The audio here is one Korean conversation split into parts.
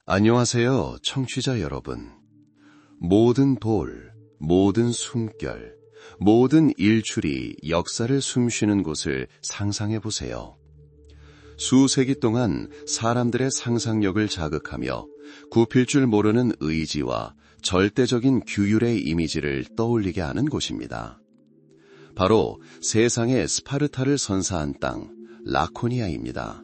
안녕하세요, 청취자 여러분. 모든 돌, 모든 숨결, 모든 일출이 역사를 숨쉬는 곳을 상상해 보세요. 수세기 동안 사람들의 상상력을 자극하며 굽힐 줄 모르는 의지와 절대적인 규율의 이미지를 떠올리게 하는 곳입니다. 바로 세상의 스파르타를 선사한 땅, 라코니아입니다.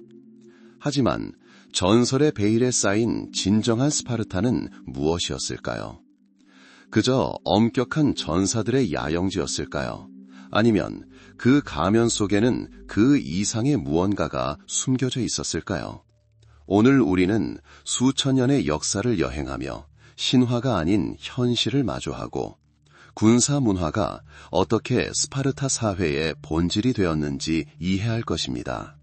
하지만 전설의 베일에 쌓인 진정한 스파르타는 무엇이었을까요? 그저 엄격한 전사들의 야영지였을까요? 아니면 그 가면 속에는 그 이상의 무언가가 숨겨져 있었을까요? 오늘 우리는 수천 년의 역사를 여행하며 신화가 아닌 현실을 마주하고 군사 문화가 어떻게 스파르타 사회의 본질이 되었는지 이해할 것입니다.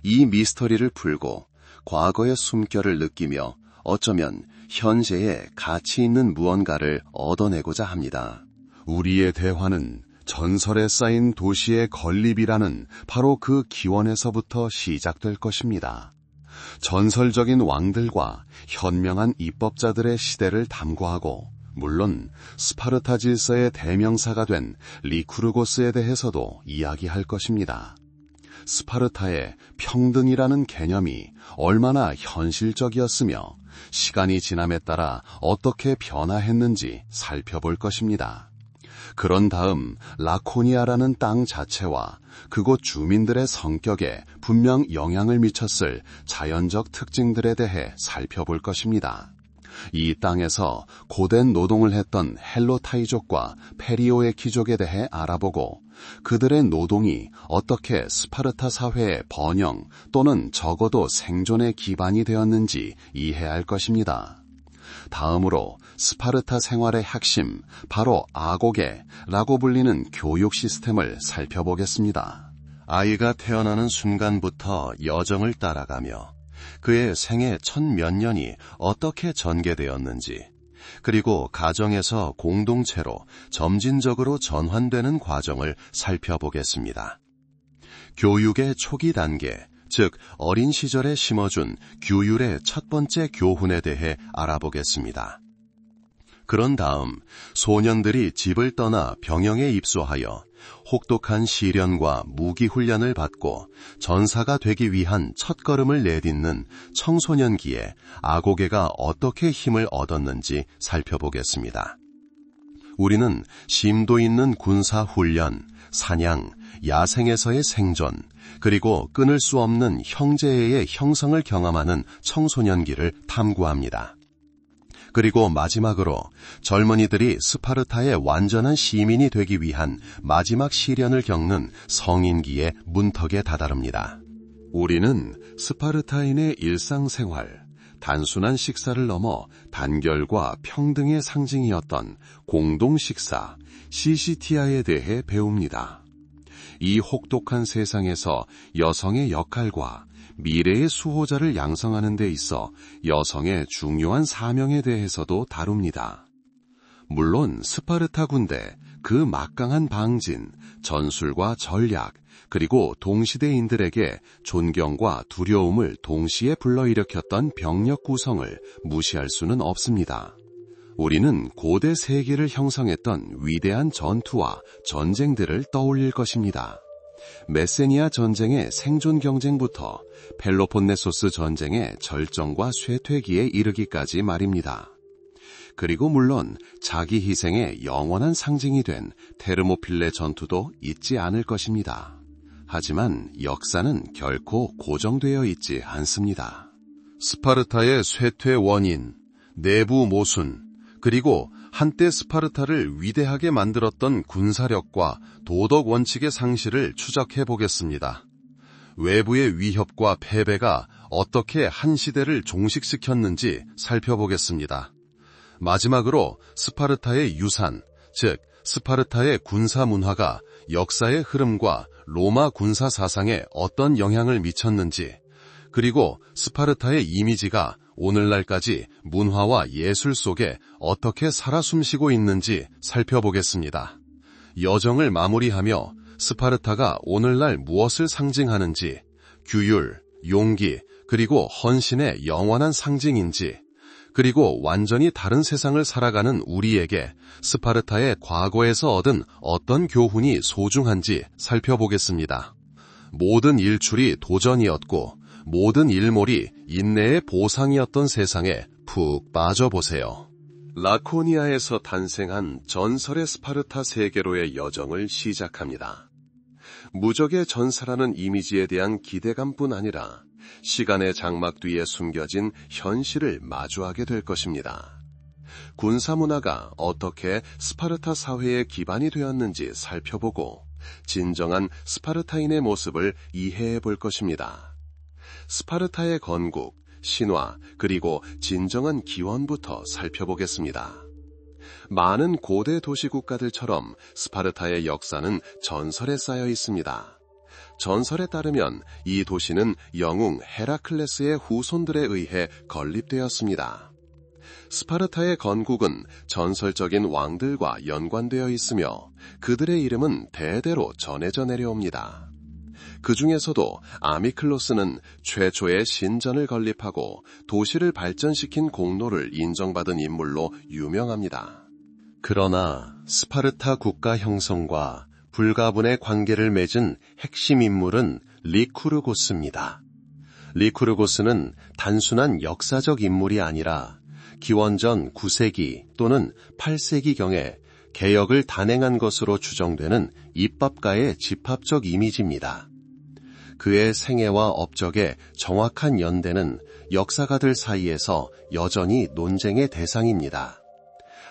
이 미스터리를 풀고 과거의 숨결을 느끼며 어쩌면 현재에 가치 있는 무언가를 얻어내고자 합니다. 우리의 대화는 전설에 쌓인 도시의 건립이라는 바로 그 기원에서부터 시작될 것입니다. 전설적인 왕들과 현명한 입법자들의 시대를 탐구하고 물론 스파르타 질서의 대명사가 된 리쿠르고스에 대해서도 이야기할 것입니다. 스파르타의 평등이라는 개념이 얼마나 현실적이었으며 시간이 지남에 따라 어떻게 변화했는지 살펴볼 것입니다. 그런 다음 라코니아라는 땅 자체와 그곳 주민들의 성격에 분명 영향을 미쳤을 자연적 특징들에 대해 살펴볼 것입니다. 이 땅에서 고된 노동을 했던 헬로타이족과 페리오의 귀족에 대해 알아보고 그들의 노동이 어떻게 스파르타 사회의 번영 또는 적어도 생존의 기반이 되었는지 이해할 것입니다. 다음으로 스파르타 생활의 핵심, 바로 아고게라고 불리는 교육 시스템을 살펴보겠습니다. 아이가 태어나는 순간부터 여정을 따라가며 그의 생애 천몇 년이 어떻게 전개되었는지, 그리고 가정에서 공동체로 점진적으로 전환되는 과정을 살펴보겠습니다. 교육의 초기 단계, 즉 어린 시절에 심어준 규율의 첫 번째 교훈에 대해 알아보겠습니다. 그런 다음 소년들이 집을 떠나 병영에 입소하여 혹독한 시련과 무기 훈련을 받고 전사가 되기 위한 첫걸음을 내딛는 청소년기에 아고게가 어떻게 힘을 얻었는지 살펴보겠습니다. 우리는 심도 있는 군사 훈련, 사냥, 야생에서의 생존, 그리고 끊을 수 없는 형제애의 형성을 경험하는 청소년기를 탐구합니다. 그리고 마지막으로 젊은이들이 스파르타의 완전한 시민이 되기 위한 마지막 시련을 겪는 성인기의 문턱에 다다릅니다. 우리는 스파르타인의 일상생활, 단순한 식사를 넘어 단결과 평등의 상징이었던 공동식사, 시시티아에 대해 배웁니다. 이 혹독한 세상에서 여성의 역할과 미래의 수호자를 양성하는 데 있어 여성의 중요한 사명에 대해서도 다룹니다. 물론 스파르타 군대, 그 막강한 방진, 전술과 전략, 그리고 동시대인들에게 존경과 두려움을 동시에 불러일으켰던 병력 구성을 무시할 수는 없습니다. 우리는 고대 세계를 형성했던 위대한 전투와 전쟁들을 떠올릴 것입니다. 메세니아 전쟁의 생존 경쟁부터 펠로폰네소스 전쟁의 절정과 쇠퇴기에 이르기까지 말입니다. 그리고 물론 자기 희생의 영원한 상징이 된 테르모필레 전투도 잊지 않을 것입니다. 하지만 역사는 결코 고정되어 있지 않습니다. 스파르타의 쇠퇴 원인, 내부 모순, 그리고 한때 스파르타를 위대하게 만들었던 군사력과 도덕 원칙의 상실을 추적해 보겠습니다. 외부의 위협과 패배가 어떻게 한 시대를 종식시켰는지 살펴보겠습니다. 마지막으로 스파르타의 유산, 즉 스파르타의 군사 문화가 역사의 흐름과 로마 군사 사상에 어떤 영향을 미쳤는지, 그리고 스파르타의 이미지가 오늘날까지 문화와 예술 속에 어떻게 살아 숨쉬고 있는지 살펴보겠습니다. 여정을 마무리하며 스파르타가 오늘날 무엇을 상징하는지, 규율, 용기, 그리고 헌신의 영원한 상징인지, 그리고 완전히 다른 세상을 살아가는 우리에게 스파르타의 과거에서 얻은 어떤 교훈이 소중한지 살펴보겠습니다. 모든 일출이 도전이었고 모든 일몰이 인내의 보상이었던 세상에 푹 빠져보세요. 라코니아에서 탄생한 전설의 스파르타 세계로의 여정을 시작합니다. 무적의 전사라는 이미지에 대한 기대감뿐 아니라 시간의 장막 뒤에 숨겨진 현실을 마주하게 될 것입니다. 군사문화가 어떻게 스파르타 사회의 기반이 되었는지 살펴보고 진정한 스파르타인의 모습을 이해해 볼 것입니다. 스파르타의 건국, 신화, 그리고 진정한 기원부터 살펴보겠습니다. 많은 고대 도시 국가들처럼 스파르타의 역사는 전설에 쌓여 있습니다. 전설에 따르면 이 도시는 영웅 헤라클레스의 후손들에 의해 건립되었습니다. 스파르타의 건국은 전설적인 왕들과 연관되어 있으며 그들의 이름은 대대로 전해져 내려옵니다. 그 중에서도 아미클로스는 최초의 신전을 건립하고 도시를 발전시킨 공로를 인정받은 인물로 유명합니다. 그러나 스파르타 국가 형성과 불가분의 관계를 맺은 핵심 인물은 리쿠르고스입니다. 리쿠르고스는 단순한 역사적 인물이 아니라 기원전 9세기 또는 8세기경에 개혁을 단행한 것으로 추정되는 입법가의 집합적 이미지입니다. 그의 생애와 업적의 정확한 연대는 역사가들 사이에서 여전히 논쟁의 대상입니다.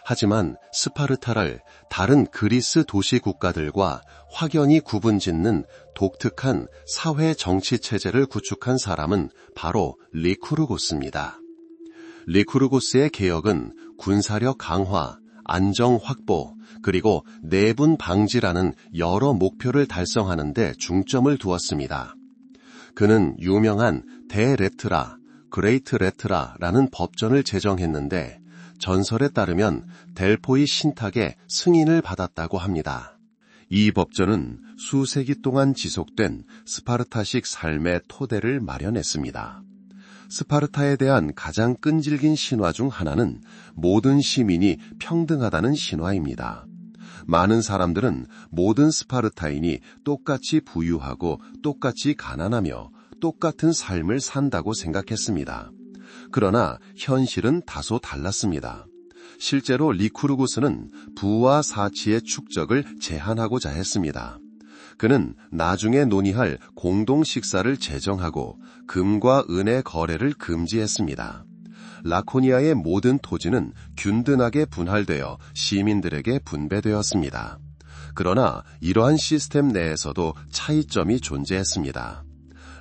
하지만 스파르타를 다른 그리스 도시 국가들과 확연히 구분짓는 독특한 사회 정치 체제를 구축한 사람은 바로 리쿠르고스입니다. 리쿠르고스의 개혁은 군사력 강화, 안정 확보, 그리고 내분 방지라는 여러 목표를 달성하는 데 중점을 두었습니다. 그는 유명한 대레트라, 그레이트 레트라라는 법전을 제정했는데 전설에 따르면 델포이 신탁의 승인을 받았다고 합니다. 이 법전은 수세기 동안 지속된 스파르타식 삶의 토대를 마련했습니다. 스파르타에 대한 가장 끈질긴 신화 중 하나는 모든 시민이 평등하다는 신화입니다. 많은 사람들은 모든 스파르타인이 똑같이 부유하고 똑같이 가난하며 똑같은 삶을 산다고 생각했습니다. 그러나 현실은 다소 달랐습니다. 실제로 리쿠르고스는 부와 사치의 축적을 제한하고자 했습니다. 그는 나중에 논의할 공동 식사를 제정하고 금과 은의 거래를 금지했습니다. 라코니아의 모든 토지는 균등하게 분할되어 시민들에게 분배되었습니다. 그러나 이러한 시스템 내에서도 차이점이 존재했습니다.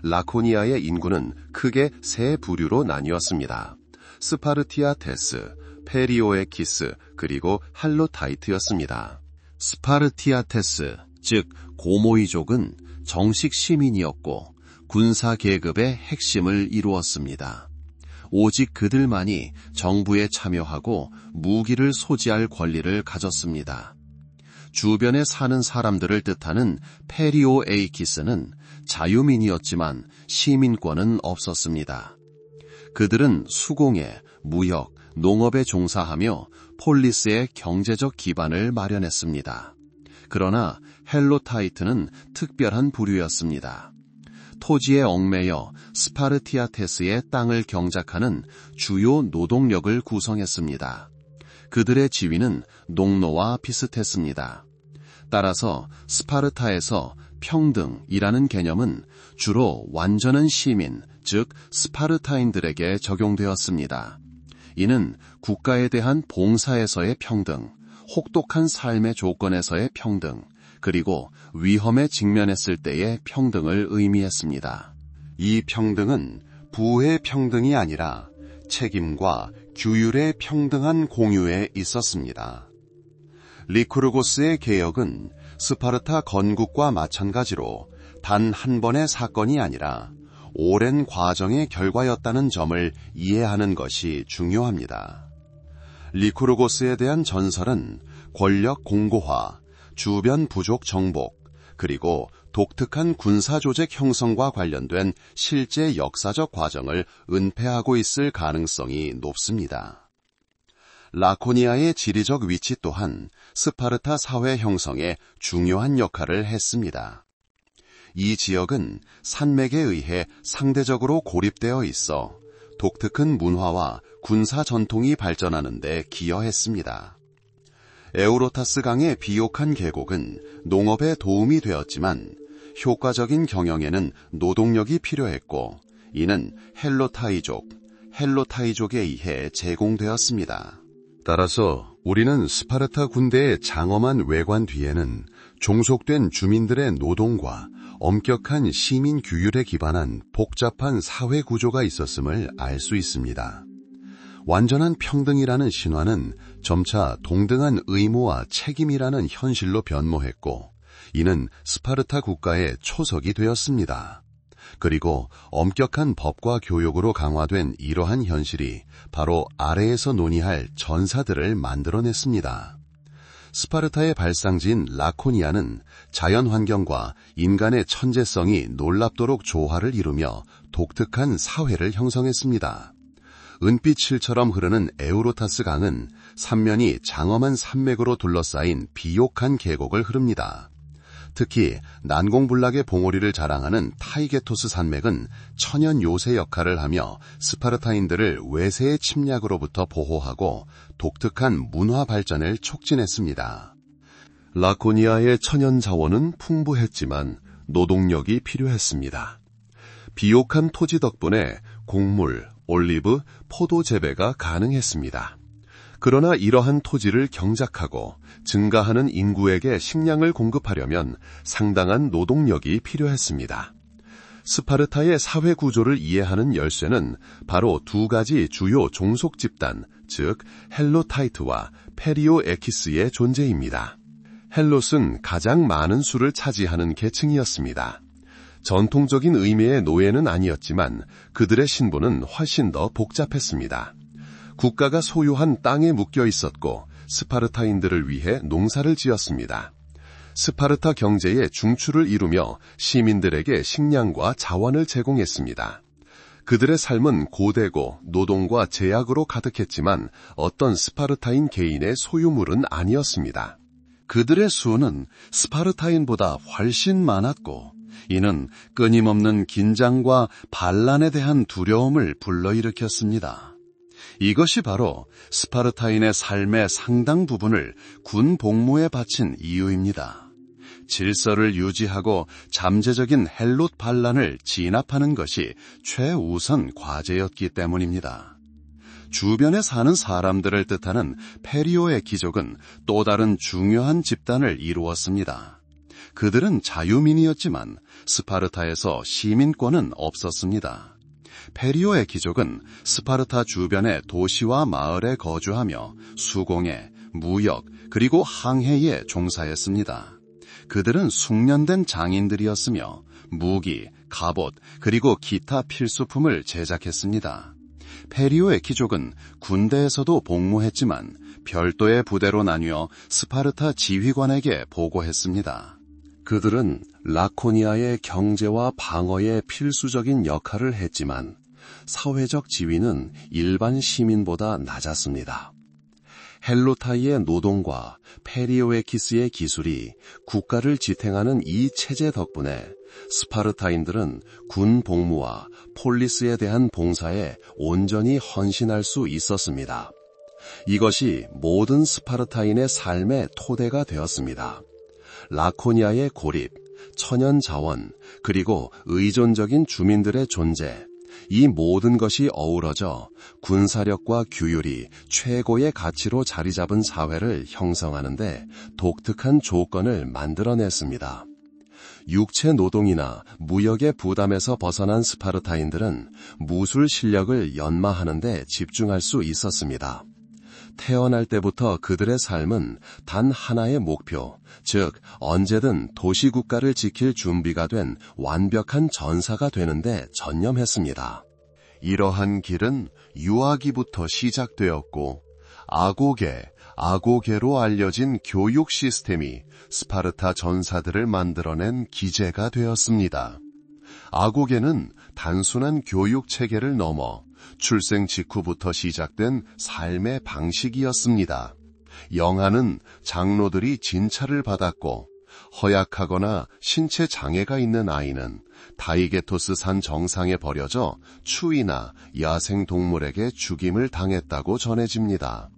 라코니아의 인구는 크게 세 부류로 나뉘었습니다. 스파르티아테스, 페리오에키스, 그리고 할로타이트였습니다. 스파르티아테스, 즉 고모이족은 정식 시민이었고 군사 계급의 핵심을 이루었습니다. 오직 그들만이 정부에 참여하고 무기를 소지할 권리를 가졌습니다. 주변에 사는 사람들을 뜻하는 페리오에이키스는 자유민이었지만 시민권은 없었습니다. 그들은 수공예, 무역, 농업에 종사하며 폴리스의 경제적 기반을 마련했습니다. 그러나 헬로타이트는 특별한 부류였습니다. 토지에 얽매여 스파르티아테스의 땅을 경작하는 주요 노동력을 구성했습니다. 그들의 지위는 농노와 비슷했습니다. 따라서 스파르타에서 평등이라는 개념은 주로 완전한 시민, 즉 스파르타인들에게 적용되었습니다. 이는 국가에 대한 봉사에서의 평등, 혹독한 삶의 조건에서의 평등, 그리고 위험에 직면했을 때의 평등을 의미했습니다. 이 평등은 부의 평등이 아니라 책임과 규율의 평등한 공유에 있었습니다. 리쿠르고스의 개혁은 스파르타 건국과 마찬가지로 단 한 번의 사건이 아니라 오랜 과정의 결과였다는 점을 이해하는 것이 중요합니다. 리쿠르고스에 대한 전설은 권력 공고화, 주변 부족 정복, 그리고 독특한 군사조직 형성과 관련된 실제 역사적 과정을 은폐하고 있을 가능성이 높습니다. 라코니아의 지리적 위치 또한 스파르타 사회 형성에 중요한 역할을 했습니다. 이 지역은 산맥에 의해 상대적으로 고립되어 있어 독특한 문화와 군사 전통이 발전하는 데 기여했습니다. 에우로타스 강의 비옥한 계곡은 농업에 도움이 되었지만 효과적인 경영에는 노동력이 필요했고 이는 헬로타이족에 의해 제공되었습니다. 따라서 우리는 스파르타 군대의 장엄한 외관 뒤에는 종속된 주민들의 노동과 엄격한 시민 규율에 기반한 복잡한 사회 구조가 있었음을 알 수 있습니다. 완전한 평등이라는 신화는 점차 동등한 의무와 책임이라는 현실로 변모했고 이는 스파르타 국가의 초석이 되었습니다. 그리고 엄격한 법과 교육으로 강화된 이러한 현실이 바로 아래에서 논의할 전사들을 만들어냈습니다. 스파르타의 발상지인 라코니아는 자연 환경과 인간의 천재성이 놀랍도록 조화를 이루며 독특한 사회를 형성했습니다. 은빛 실처럼 흐르는 에우로타스 강은 삼면이 장엄한 산맥으로 둘러싸인 비옥한 계곡을 흐릅니다. 특히 난공불락의 봉오리를 자랑하는 타이게토스 산맥은 천연 요새 역할을 하며 스파르타인들을 외세의 침략으로부터 보호하고 독특한 문화 발전을 촉진했습니다. 라코니아의 천연 자원은 풍부했지만 노동력이 필요했습니다. 비옥한 토지 덕분에 곡물, 올리브, 포도 재배가 가능했습니다. 그러나 이러한 토지를 경작하고 증가하는 인구에게 식량을 공급하려면 상당한 노동력이 필요했습니다. 스파르타의 사회 구조를 이해하는 열쇠는 바로 두 가지 주요 종속 집단, 즉 헬로타이트와 페리오에키스의 존재입니다. 헬롯은 가장 많은 수를 차지하는 계층이었습니다. 전통적인 의미의 노예는 아니었지만 그들의 신분은 훨씬 더 복잡했습니다. 국가가 소유한 땅에 묶여 있었고 스파르타인들을 위해 농사를 지었습니다. 스파르타 경제의 중추를 이루며 시민들에게 식량과 자원을 제공했습니다. 그들의 삶은 고되고 노동과 제약으로 가득했지만 어떤 스파르타인 개인의 소유물은 아니었습니다. 그들의 수는 스파르타인보다 훨씬 많았고 이는 끊임없는 긴장과 반란에 대한 두려움을 불러일으켰습니다. 이것이 바로 스파르타인의 삶의 상당 부분을 군 복무에 바친 이유입니다. 질서를 유지하고 잠재적인 헬롯 반란을 진압하는 것이 최우선 과제였기 때문입니다. 주변에 사는 사람들을 뜻하는 페리오의 귀족은 또 다른 중요한 집단을 이루었습니다. 그들은 자유민이었지만 스파르타에서 시민권은 없었습니다. 페리오의 귀족은 스파르타 주변의 도시와 마을에 거주하며 수공예, 무역, 그리고 항해에 종사했습니다. 그들은 숙련된 장인들이었으며 무기, 갑옷, 그리고 기타 필수품을 제작했습니다. 페리오의 귀족은 군대에서도 복무했지만 별도의 부대로 나뉘어 스파르타 지휘관에게 보고했습니다. 그들은 라코니아의 경제와 방어에 필수적인 역할을 했지만 사회적 지위는 일반 시민보다 낮았습니다. 헬로타이의 노동과 페리오에키스의 기술이 국가를 지탱하는 이 체제 덕분에 스파르타인들은 군 복무와 폴리스에 대한 봉사에 온전히 헌신할 수 있었습니다. 이것이 모든 스파르타인의 삶의 토대가 되었습니다. 라코니아의 고립, 천연 자원, 그리고 의존적인 주민들의 존재, 이 모든 것이 어우러져 군사력과 규율이 최고의 가치로 자리 잡은 사회를 형성하는데 독특한 조건을 만들어냈습니다. 육체 노동이나 무역의 부담에서 벗어난 스파르타인들은 무술 실력을 연마하는 데 집중할 수 있었습니다. 태어날 때부터 그들의 삶은 단 하나의 목표, 즉 언제든 도시국가를 지킬 준비가 된 완벽한 전사가 되는데 전념했습니다. 이러한 길은 유아기부터 시작되었고 아고게로 알려진 교육 시스템이 스파르타 전사들을 만들어낸 기제가 되었습니다. 아고게는 단순한 교육 체계를 넘어 출생 직후부터 시작된 삶의 방식이었습니다. 영아는 장로들이 진찰을 받았고, 허약하거나 신체 장애가 있는 아이는 다이게토스 산 정상에 버려져 추위나 야생 동물에게 죽임을 당했다고 전해집니다.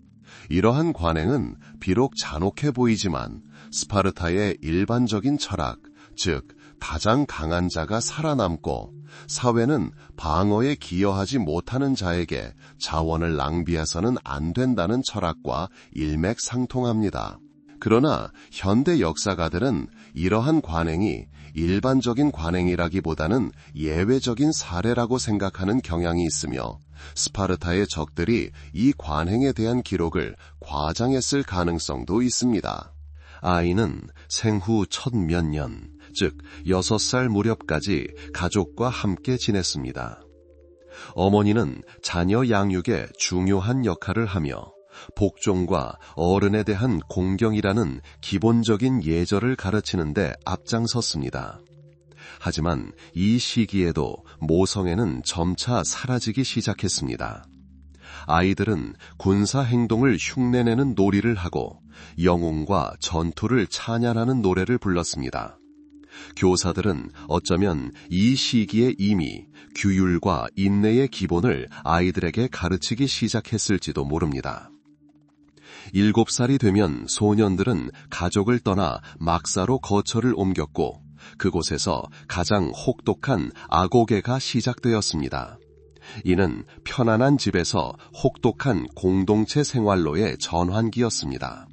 이러한 관행은 비록 잔혹해 보이지만 스파르타의 일반적인 철학, 즉 가장 강한 자가 살아남고 사회는 방어에 기여하지 못하는 자에게 자원을 낭비해서는 안 된다는 철학과 일맥상통합니다. 그러나 현대 역사가들은 이러한 관행이 일반적인 관행이라기보다는 예외적인 사례라고 생각하는 경향이 있으며, 스파르타의 적들이 이 관행에 대한 기록을 과장했을 가능성도 있습니다. 아이는 생후 첫 몇 년, 즉 6살 무렵까지 가족과 함께 지냈습니다. 어머니는 자녀 양육에 중요한 역할을 하며 복종과 어른에 대한 공경이라는 기본적인 예절을 가르치는 데 앞장섰습니다. 하지만 이 시기에도 모성애는 점차 사라지기 시작했습니다. 아이들은 군사 행동을 흉내내는 놀이를 하고 영웅과 전투를 찬양하는 노래를 불렀습니다. 교사들은 어쩌면 이 시기에 이미 규율과 인내의 기본을 아이들에게 가르치기 시작했을지도 모릅니다. 7살이 되면 소년들은 가족을 떠나 막사로 거처를 옮겼고, 그곳에서 가장 혹독한 아고게가 시작되었습니다. 이는 편안한 집에서 혹독한 공동체 생활로의 전환기였습니다.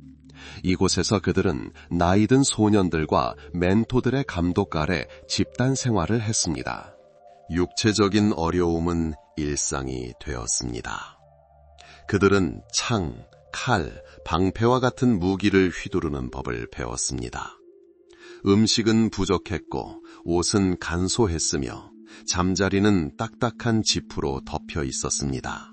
이곳에서 그들은 나이든 소년들과 멘토들의 감독 아래 집단 생활을 했습니다. 육체적인 어려움은 일상이 되었습니다. 그들은 창, 칼, 방패와 같은 무기를 휘두르는 법을 배웠습니다. 음식은 부족했고 옷은 간소했으며 잠자리는 딱딱한 지프로 덮여 있었습니다.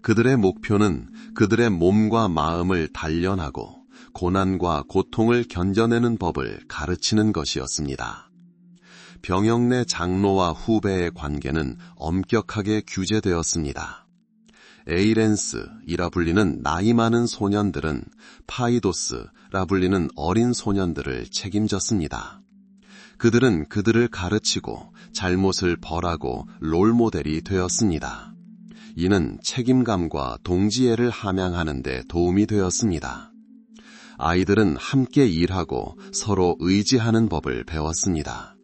그들의 목표는 그들의 몸과 마음을 단련하고 고난과 고통을 견뎌내는 법을 가르치는 것이었습니다. 병역 내 장로와 후배의 관계는 엄격하게 규제되었습니다. 에이렌스이라 불리는 나이 많은 소년들은 파이도스라 불리는 어린 소년들을 책임졌습니다. 그들은 그들을 가르치고 잘못을 벌하고 롤모델이 되었습니다. 이는 책임감과 동지애를 함양하는 데 도움이 되었습니다. 아이들은 함께 일하고 서로 의지하는 법을 배웠습니다.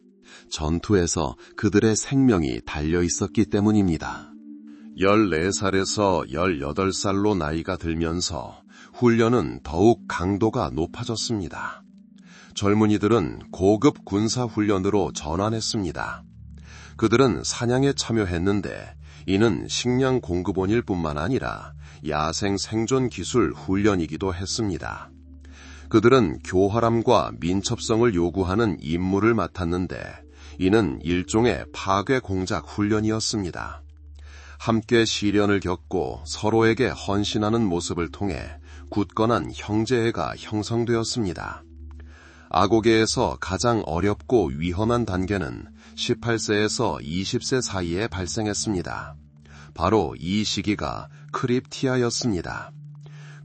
전투에서 그들의 생명이 달려 있었기 때문입니다. 14살에서 18살로 나이가 들면서 훈련은 더욱 강도가 높아졌습니다. 젊은이들은 고급 군사훈련으로 전환했습니다. 그들은 사냥에 참여했는데 이는 식량 공급원일 뿐만 아니라 야생 생존 기술 훈련이기도 했습니다. 그들은 교활함과 민첩성을 요구하는 임무를 맡았는데 이는 일종의 파괴 공작 훈련이었습니다. 함께 시련을 겪고 서로에게 헌신하는 모습을 통해 굳건한 형제애가 형성되었습니다. 아고게에서 가장 어렵고 위험한 단계는 18세에서 20세 사이에 발생했습니다. 바로 이 시기가 크립티아였습니다.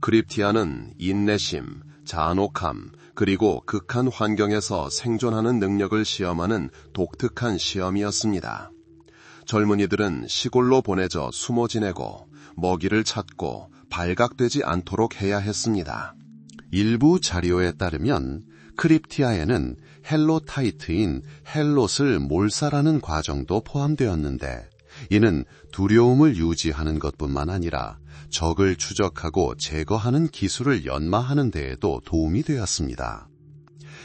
크립티아는 인내심, 잔혹함, 그리고 극한 환경에서 생존하는 능력을 시험하는 독특한 시험이었습니다. 젊은이들은 시골로 보내져 숨어 지내고 먹이를 찾고 발각되지 않도록 해야 했습니다. 일부 자료에 따르면 크립티아에는 헬로타이트인 헬롯을 몰살하는 과정도 포함되었는데 이는 두려움을 유지하는 것뿐만 아니라 적을 추적하고 제거하는 기술을 연마하는 데에도 도움이 되었습니다.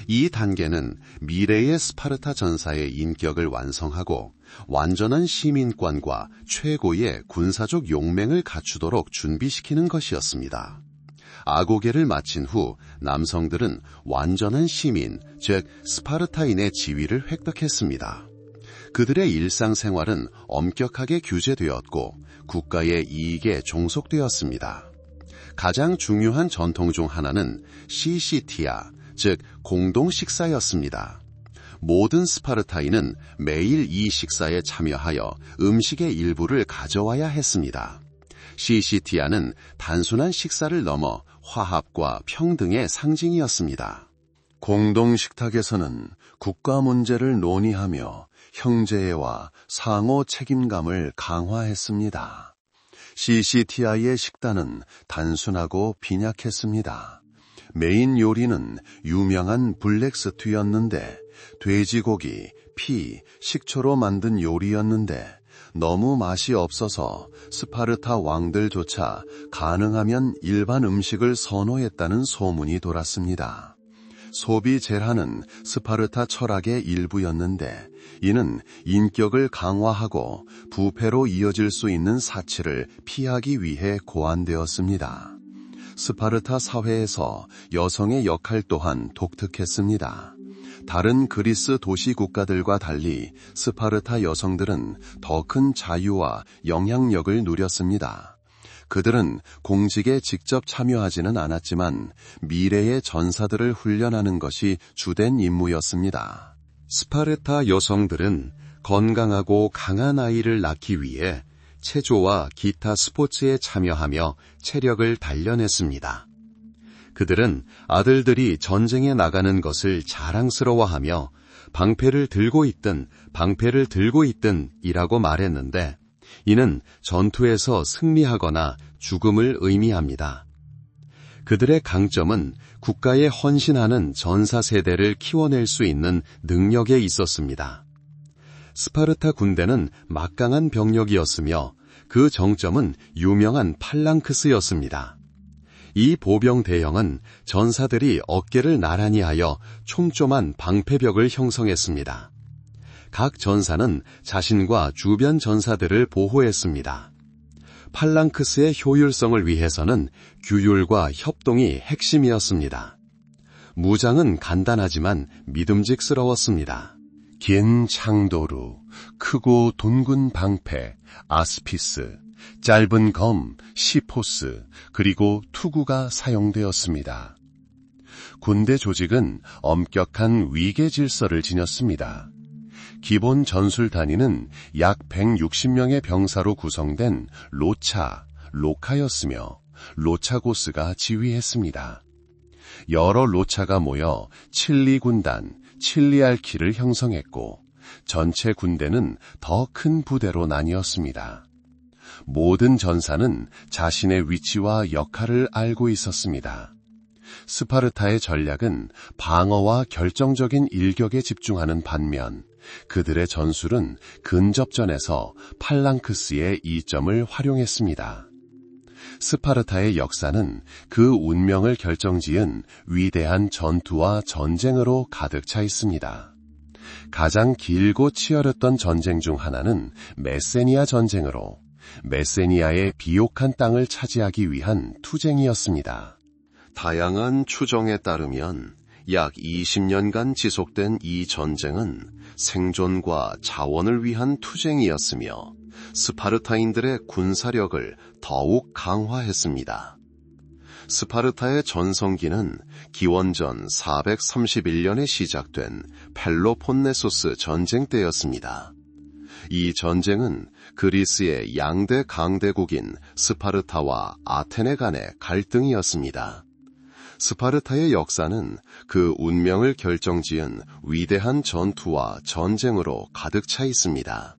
이 단계는 미래의 스파르타 전사의 인격을 완성하고 완전한 시민권과 최고의 군사적 용맹을 갖추도록 준비시키는 것이었습니다. 아고게를 마친 후 남성들은 완전한 시민, 즉 스파르타인의 지위를 획득했습니다. 그들의 일상생활은 엄격하게 규제되었고 국가의 이익에 종속되었습니다. 가장 중요한 전통 중 하나는 시시티아, 즉 공동 식사였습니다. 모든 스파르타인은 매일 이 식사에 참여하여 음식의 일부를 가져와야 했습니다. 시시티아는 단순한 식사를 넘어 화합과 평등의 상징이었습니다. 공동 식탁에서는 국가 문제를 논의하며 형제애와 상호 책임감을 강화했습니다. 시시티아의 식단은 단순하고 빈약했습니다. 메인 요리는 유명한 블랙스튜였는데 돼지고기, 피, 식초로 만든 요리였는데 너무 맛이 없어서 스파르타 왕들조차 가능하면 일반 음식을 선호했다는 소문이 돌았습니다. 소비 제한은 스파르타 철학의 일부였는데 이는 인격을 강화하고 부패로 이어질 수 있는 사치를 피하기 위해 고안되었습니다. 스파르타 사회에서 여성의 역할 또한 독특했습니다. 다른 그리스 도시 국가들과 달리 스파르타 여성들은 더 큰 자유와 영향력을 누렸습니다. 그들은 공직에 직접 참여하지는 않았지만 미래의 전사들을 훈련하는 것이 주된 임무였습니다. 스파르타 여성들은 건강하고 강한 아이를 낳기 위해 체조와 기타 스포츠에 참여하며 체력을 단련했습니다. 그들은 아들들이 전쟁에 나가는 것을 자랑스러워하며 방패를 들고 있든 이라고 말했는데 이는 전투에서 승리하거나 죽음을 의미합니다. 그들의 강점은 국가에 헌신하는 전사 세대를 키워낼 수 있는 능력에 있었습니다. 스파르타 군대는 막강한 병력이었으며 그 정점은 유명한 팔랑크스였습니다. 이 보병 대형은 전사들이 어깨를 나란히 하여 촘촘한 방패벽을 형성했습니다. 각 전사는 자신과 주변 전사들을 보호했습니다. 팔랑크스의 효율성을 위해서는 규율과 협동이 핵심이었습니다. 무장은 간단하지만 믿음직스러웠습니다. 긴 창도루, 크고 둥근 방패, 아스피스, 짧은 검, 시포스, 그리고 투구가 사용되었습니다. 군대 조직은 엄격한 위계 질서를 지녔습니다. 기본 전술 단위는 약 160명의 병사로 구성된 로카였으며 로차고스가 지휘했습니다. 여러 로차가 모여 칠리 군단, 칠리알키를 형성했고 전체 군대는 더 큰 부대로 나뉘었습니다. 모든 전사는 자신의 위치와 역할을 알고 있었습니다. 스파르타의 전략은 방어와 결정적인 일격에 집중하는 반면 그들의 전술은 근접전에서 팔랑크스의 이점을 활용했습니다. 스파르타의 역사는 그 운명을 결정지은 위대한 전투와 전쟁으로 가득 차 있습니다. 가장 길고 치열했던 전쟁 중 하나는 메세니아 전쟁으로 메세니아의 비옥한 땅을 차지하기 위한 투쟁이었습니다. 다양한 추정에 따르면 약 20년간 지속된 이 전쟁은 생존과 자원을 위한 투쟁이었으며 스파르타인들의 군사력을 더욱 강화했습니다. 스파르타의 전성기는 기원전 431년에 시작된 펠로폰네소스 전쟁 때였습니다. 이 전쟁은 그리스의 양대 강대국인 스파르타와 아테네 간의 갈등이었습니다. 스파르타의 역사는 그 운명을 결정지은 위대한 전투와 전쟁으로 가득 차 있습니다.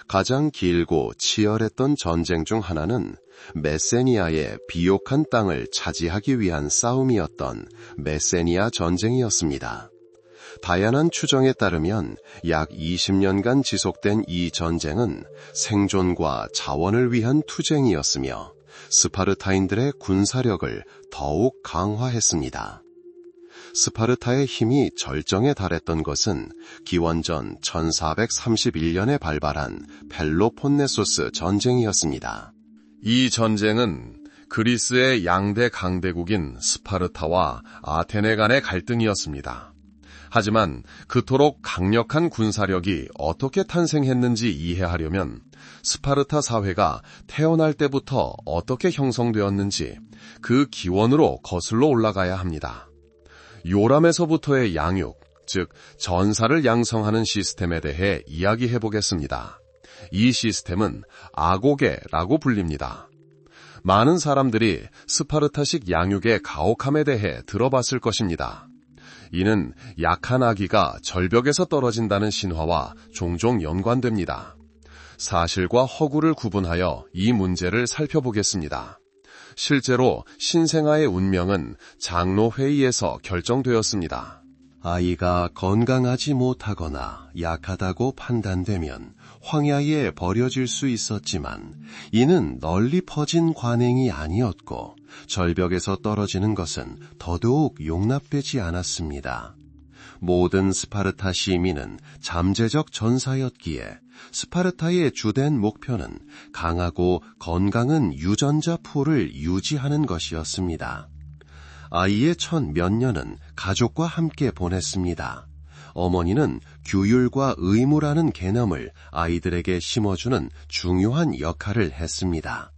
가장 길고 치열했던 전쟁 중 하나는 메세니아의 비옥한 땅을 차지하기 위한 싸움이었던 메세니아 전쟁이었습니다. 다양한 추정에 따르면 약 20년간 지속된 이 전쟁은 생존과 자원을 위한 투쟁이었으며 스파르타인들의 군사력을 더욱 강화했습니다. 스파르타의 힘이 절정에 달했던 것은 기원전 1431년에 발발한 펠로폰네소스 전쟁이었습니다. 이 전쟁은 그리스의 양대 강대국인 스파르타와 아테네 간의 갈등이었습니다. 하지만 그토록 강력한 군사력이 어떻게 탄생했는지 이해하려면 스파르타 사회가 태어날 때부터 어떻게 형성되었는지 그 기원으로 거슬러 올라가야 합니다. 요람에서부터의 양육, 즉 전사를 양성하는 시스템에 대해 이야기해 보겠습니다. 이 시스템은 아고게라고 불립니다. 많은 사람들이 스파르타식 양육의 가혹함에 대해 들어봤을 것입니다. 이는 약한 아기가 절벽에서 떨어진다는 신화와 종종 연관됩니다. 사실과 허구를 구분하여 이 문제를 살펴보겠습니다. 실제로 신생아의 운명은 장로회의에서 결정되었습니다. 아이가 건강하지 못하거나 약하다고 판단되면 황야에 버려질 수 있었지만 이는 널리 퍼진 관행이 아니었고 절벽에서 떨어지는 것은 더더욱 용납되지 않았습니다. 모든 스파르타 시민은 잠재적 전사였기에 스파르타의 주된 목표는 강하고 건강한 유전자 풀을 유지하는 것이었습니다. 아이의 첫 몇 년은 가족과 함께 보냈습니다. 어머니는 규율과 의무라는 개념을 아이들에게 심어주는 중요한 역할을 했습니다.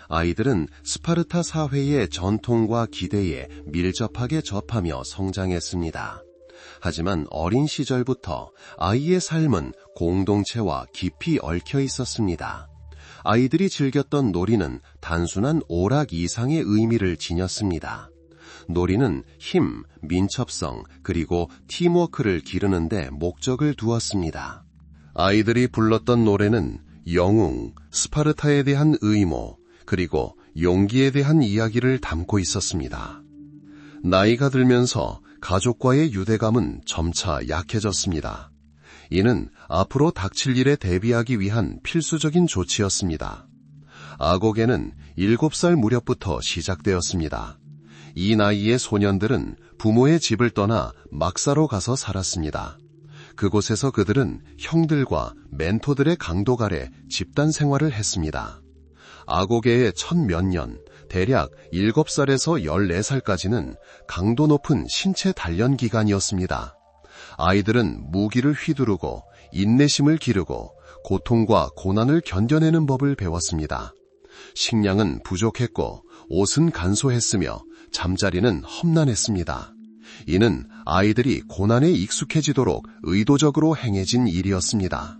아이들은 스파르타 사회의 전통과 기대에 밀접하게 접하며 성장했습니다. 하지만 어린 시절부터 아이의 삶은 공동체와 깊이 얽혀 있었습니다. 아이들이 즐겼던 놀이는 단순한 오락 이상의 의미를 지녔습니다. 놀이는 힘, 민첩성, 그리고 팀워크를 기르는데 목적을 두었습니다. 아이들이 불렀던 노래는 영웅, 스파르타에 대한 의무, 그리고 용기에 대한 이야기를 담고 있었습니다. 나이가 들면서 가족과의 유대감은 점차 약해졌습니다. 이는 앞으로 닥칠 일에 대비하기 위한 필수적인 조치였습니다. 아고게는 7살 무렵부터 시작되었습니다. 이 나이의 소년들은 부모의 집을 떠나 막사로 가서 살았습니다. 그곳에서 그들은 형들과 멘토들의 강독 아래 집단 생활을 했습니다. 아고게의 첫 몇 년, 대략 7살에서 14살까지는 강도 높은 신체 단련 기간이었습니다. 아이들은 무기를 휘두르고 인내심을 기르고 고통과 고난을 견뎌내는 법을 배웠습니다. 식량은 부족했고 옷은 간소했으며 잠자리는 험난했습니다. 이는 아이들이 고난에 익숙해지도록 의도적으로 행해진 일이었습니다.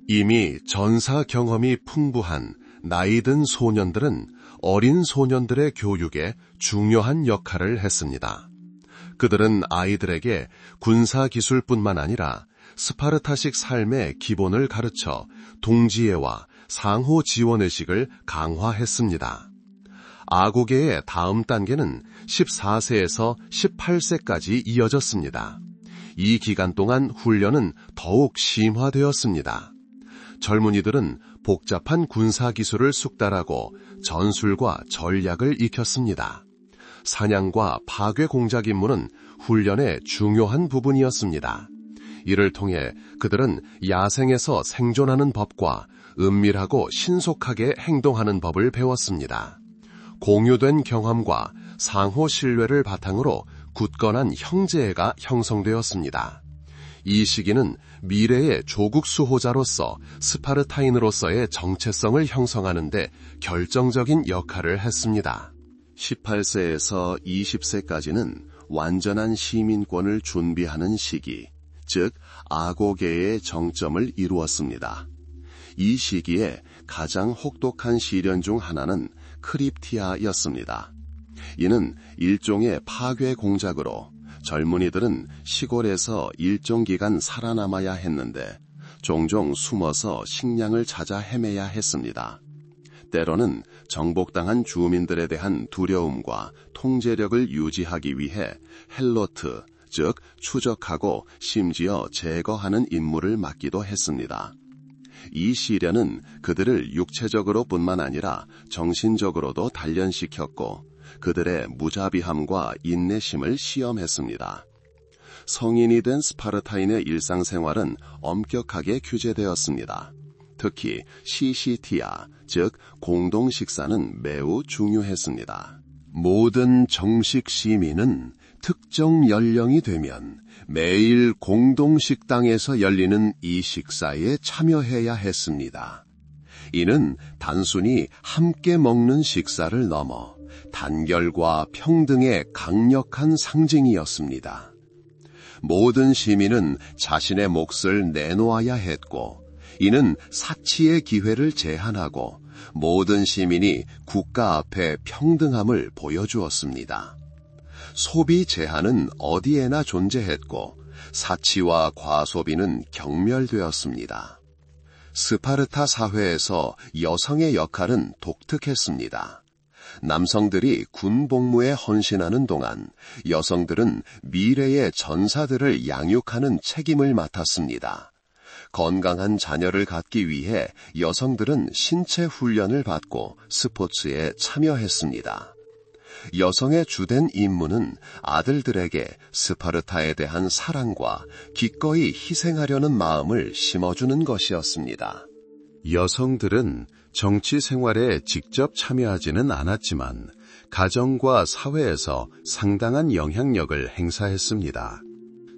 이미 전사 경험이 풍부한 나이든 소년들은 어린 소년들의 교육에 중요한 역할을 했습니다. 그들은 아이들에게 군사 기술뿐만 아니라 스파르타식 삶의 기본을 가르쳐 동지애와 상호 지원의식을 강화했습니다. 아고게의 다음 단계는 14세에서 18세까지 이어졌습니다. 이 기간 동안 훈련은 더욱 심화되었습니다. 젊은이들은 복잡한 군사기술을 숙달하고 전술과 전략을 익혔습니다. 사냥과 파괴 공작 임무는 훈련의 중요한 부분이었습니다. 이를 통해 그들은 야생에서 생존하는 법과 은밀하고 신속하게 행동하는 법을 배웠습니다. 공유된 경험과 상호 신뢰를 바탕으로 굳건한 형제애가 형성되었습니다. 이 시기는 미래의 조국 수호자로서 스파르타인으로서의 정체성을 형성하는 데 결정적인 역할을 했습니다. 18세에서 20세까지는 완전한 시민권을 준비하는 시기, 즉 아고게의 정점을 이루었습니다. 이 시기에 가장 혹독한 시련 중 하나는 크립티아였습니다. 이는 일종의 파괴 공작으로 젊은이들은 시골에서 일정 기간 살아남아야 했는데 종종 숨어서 식량을 찾아 헤매야 했습니다. 때로는 정복당한 주민들에 대한 두려움과 통제력을 유지하기 위해 헬로트, 즉 추적하고 심지어 제거하는 임무를 맡기도 했습니다. 이 시련은 그들을 육체적으로 뿐만 아니라 정신적으로도 단련시켰고 그들의 무자비함과 인내심을 시험했습니다. 성인이 된 스파르타인의 일상생활은 엄격하게 규제되었습니다. 특히 시시티아, 즉 공동식사는 매우 중요했습니다. 모든 정식 시민은 특정 연령이 되면 매일 공동식당에서 열리는 이 식사에 참여해야 했습니다. 이는 단순히 함께 먹는 식사를 넘어 단결과 평등의 강력한 상징이었습니다. 모든 시민은 자신의 몫을 내놓아야 했고, 이는 사치의 기회를 제한하고 모든 시민이 국가 앞에 평등함을 보여주었습니다. 소비 제한은 어디에나 존재했고 사치와 과소비는 경멸되었습니다. 스파르타 사회에서 여성의 역할은 독특했습니다. 남성들이 군 복무에 헌신하는 동안 여성들은 미래의 전사들을 양육하는 책임을 맡았습니다. 건강한 자녀를 갖기 위해 여성들은 신체 훈련을 받고 스포츠에 참여했습니다. 여성의 주된 임무는 아들들에게 스파르타에 대한 사랑과 기꺼이 희생하려는 마음을 심어주는 것이었습니다. 여성들은 정치 생활에 직접 참여하지는 않았지만 가정과 사회에서 상당한 영향력을 행사했습니다.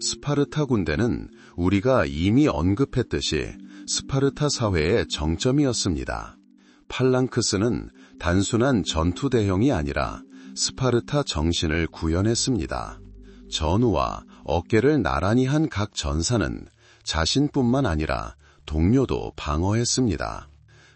스파르타 군대는 우리가 이미 언급했듯이 스파르타 사회의 정점이었습니다. 팔랑크스는 단순한 전투 대형이 아니라 스파르타 정신을 구현했습니다. 전우와 어깨를 나란히 한 각 전사는 자신뿐만 아니라 동료도 방어했습니다.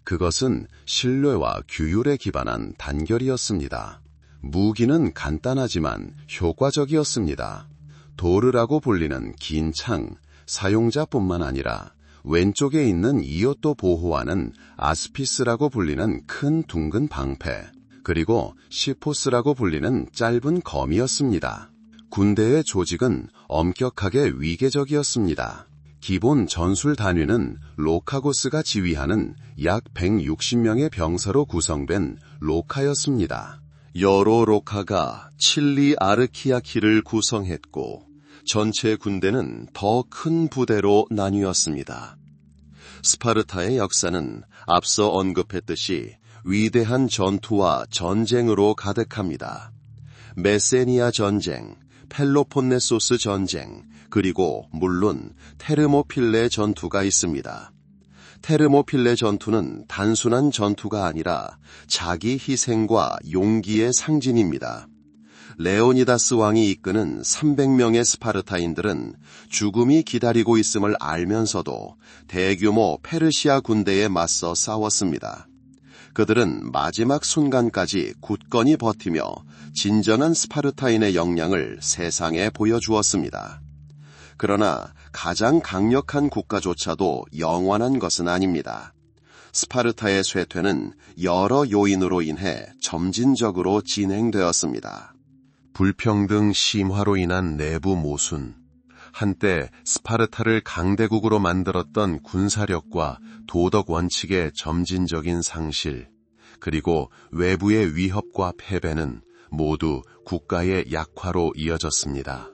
그것은 신뢰와 규율에 기반한 단결이었습니다. 무기는 간단하지만 효과적이었습니다. 도르라고 불리는 긴 창, 사용자뿐만 아니라 왼쪽에 있는 이옷도 보호하는 아스피스라고 불리는 큰 둥근 방패, 그리고 시포스라고 불리는 짧은 검이었습니다. 군대의 조직은 엄격하게 위계적이었습니다. 기본 전술 단위는 로카고스가 지휘하는 약 160명의 병사로 구성된 로카였습니다. 여러 로카가 칠리 아르키아키를 구성했고 전체 군대는 더 큰 부대로 나뉘었습니다. 스파르타의 역사는 앞서 언급했듯이 위대한 전투와 전쟁으로 가득합니다. 메세니아 전쟁, 펠로폰네소스 전쟁, 그리고 물론 테르모필레 전투가 있습니다. 테르모필레 전투는 단순한 전투가 아니라 자기 희생과 용기의 상징입니다. 레오니다스 왕이 이끄는 300명의 스파르타인들은 죽음이 기다리고 있음을 알면서도 대규모 페르시아 군대에 맞서 싸웠습니다. 그들은 마지막 순간까지 굳건히 버티며 진정한 스파르타인의 역량을 세상에 보여주었습니다. 그러나 가장 강력한 국가조차도 영원한 것은 아닙니다. 스파르타의 쇠퇴는 여러 요인으로 인해 점진적으로 진행되었습니다. 불평등 심화로 인한 내부 모순, 한때 스파르타를 강대국으로 만들었던 군사력과 도덕 원칙의 점진적인 상실, 그리고 외부의 위협과 패배는 모두 국가의 약화로 이어졌습니다.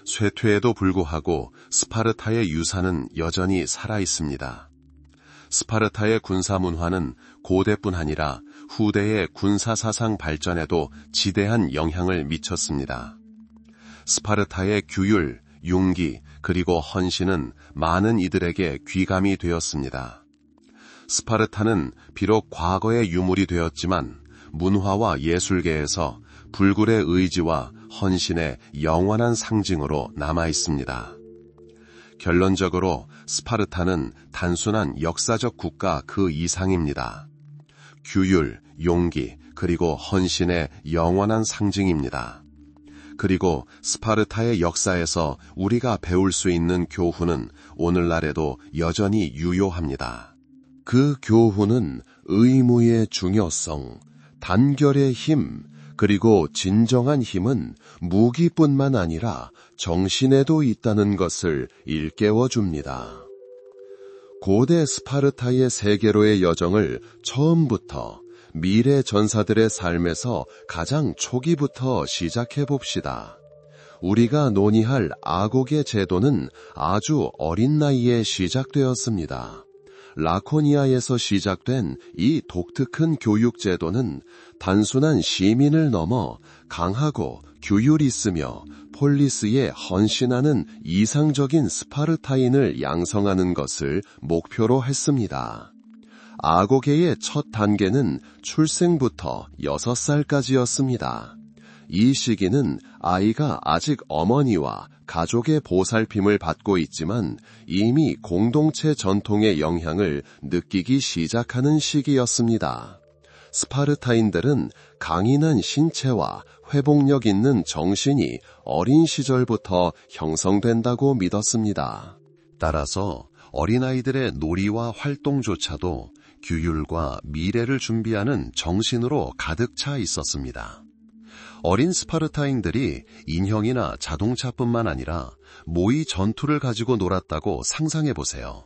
쇠퇴에도 불구하고 스파르타의 유산은 여전히 살아있습니다. 스파르타의 군사문화는 고대뿐 아니라 후대의 군사사상 발전에도 지대한 영향을 미쳤습니다. 스파르타의 규율, 용기, 그리고 헌신은 많은 이들에게 귀감이 되었습니다. 스파르타는 비록 과거의 유물이 되었지만 문화와 예술계에서 불굴의 의지와 헌신의 영원한 상징으로 남아있습니다. 결론적으로 스파르타는 단순한 역사적 국가 그 이상입니다. 규율, 용기, 그리고 헌신의 영원한 상징입니다. 그리고 스파르타의 역사에서 우리가 배울 수 있는 교훈은 오늘날에도 여전히 유효합니다. 그 교훈은 의무의 중요성, 단결의 힘, 그리고 진정한 힘은 무기뿐만 아니라 정신에도 있다는 것을 일깨워줍니다. 고대 스파르타의 세계로의 여정을 처음부터 미래 전사들의 삶에서 가장 초기부터 시작해 봅시다. 우리가 논의할 아고게 제도는 아주 어린 나이에 시작되었습니다. 라코니아에서 시작된 이 독특한 교육 제도는 단순한 시민을 넘어 강하고 규율 있으며 폴리스에 헌신하는 이상적인 스파르타인을 양성하는 것을 목표로 했습니다. 아고게의 첫 단계는 출생부터 6살까지였습니다. 이 시기는 아이가 아직 어머니와 가족의 보살핌을 받고 있지만 이미 공동체 전통의 영향을 느끼기 시작하는 시기였습니다. 스파르타인들은 강인한 신체와 회복력 있는 정신이 어린 시절부터 형성된다고 믿었습니다. 따라서 어린아이들의 놀이와 활동조차도 규율과 미래를 준비하는 정신으로 가득 차 있었습니다. 어린 스파르타인들이 인형이나 자동차뿐만 아니라 모의 전투를 가지고 놀았다고 상상해 보세요.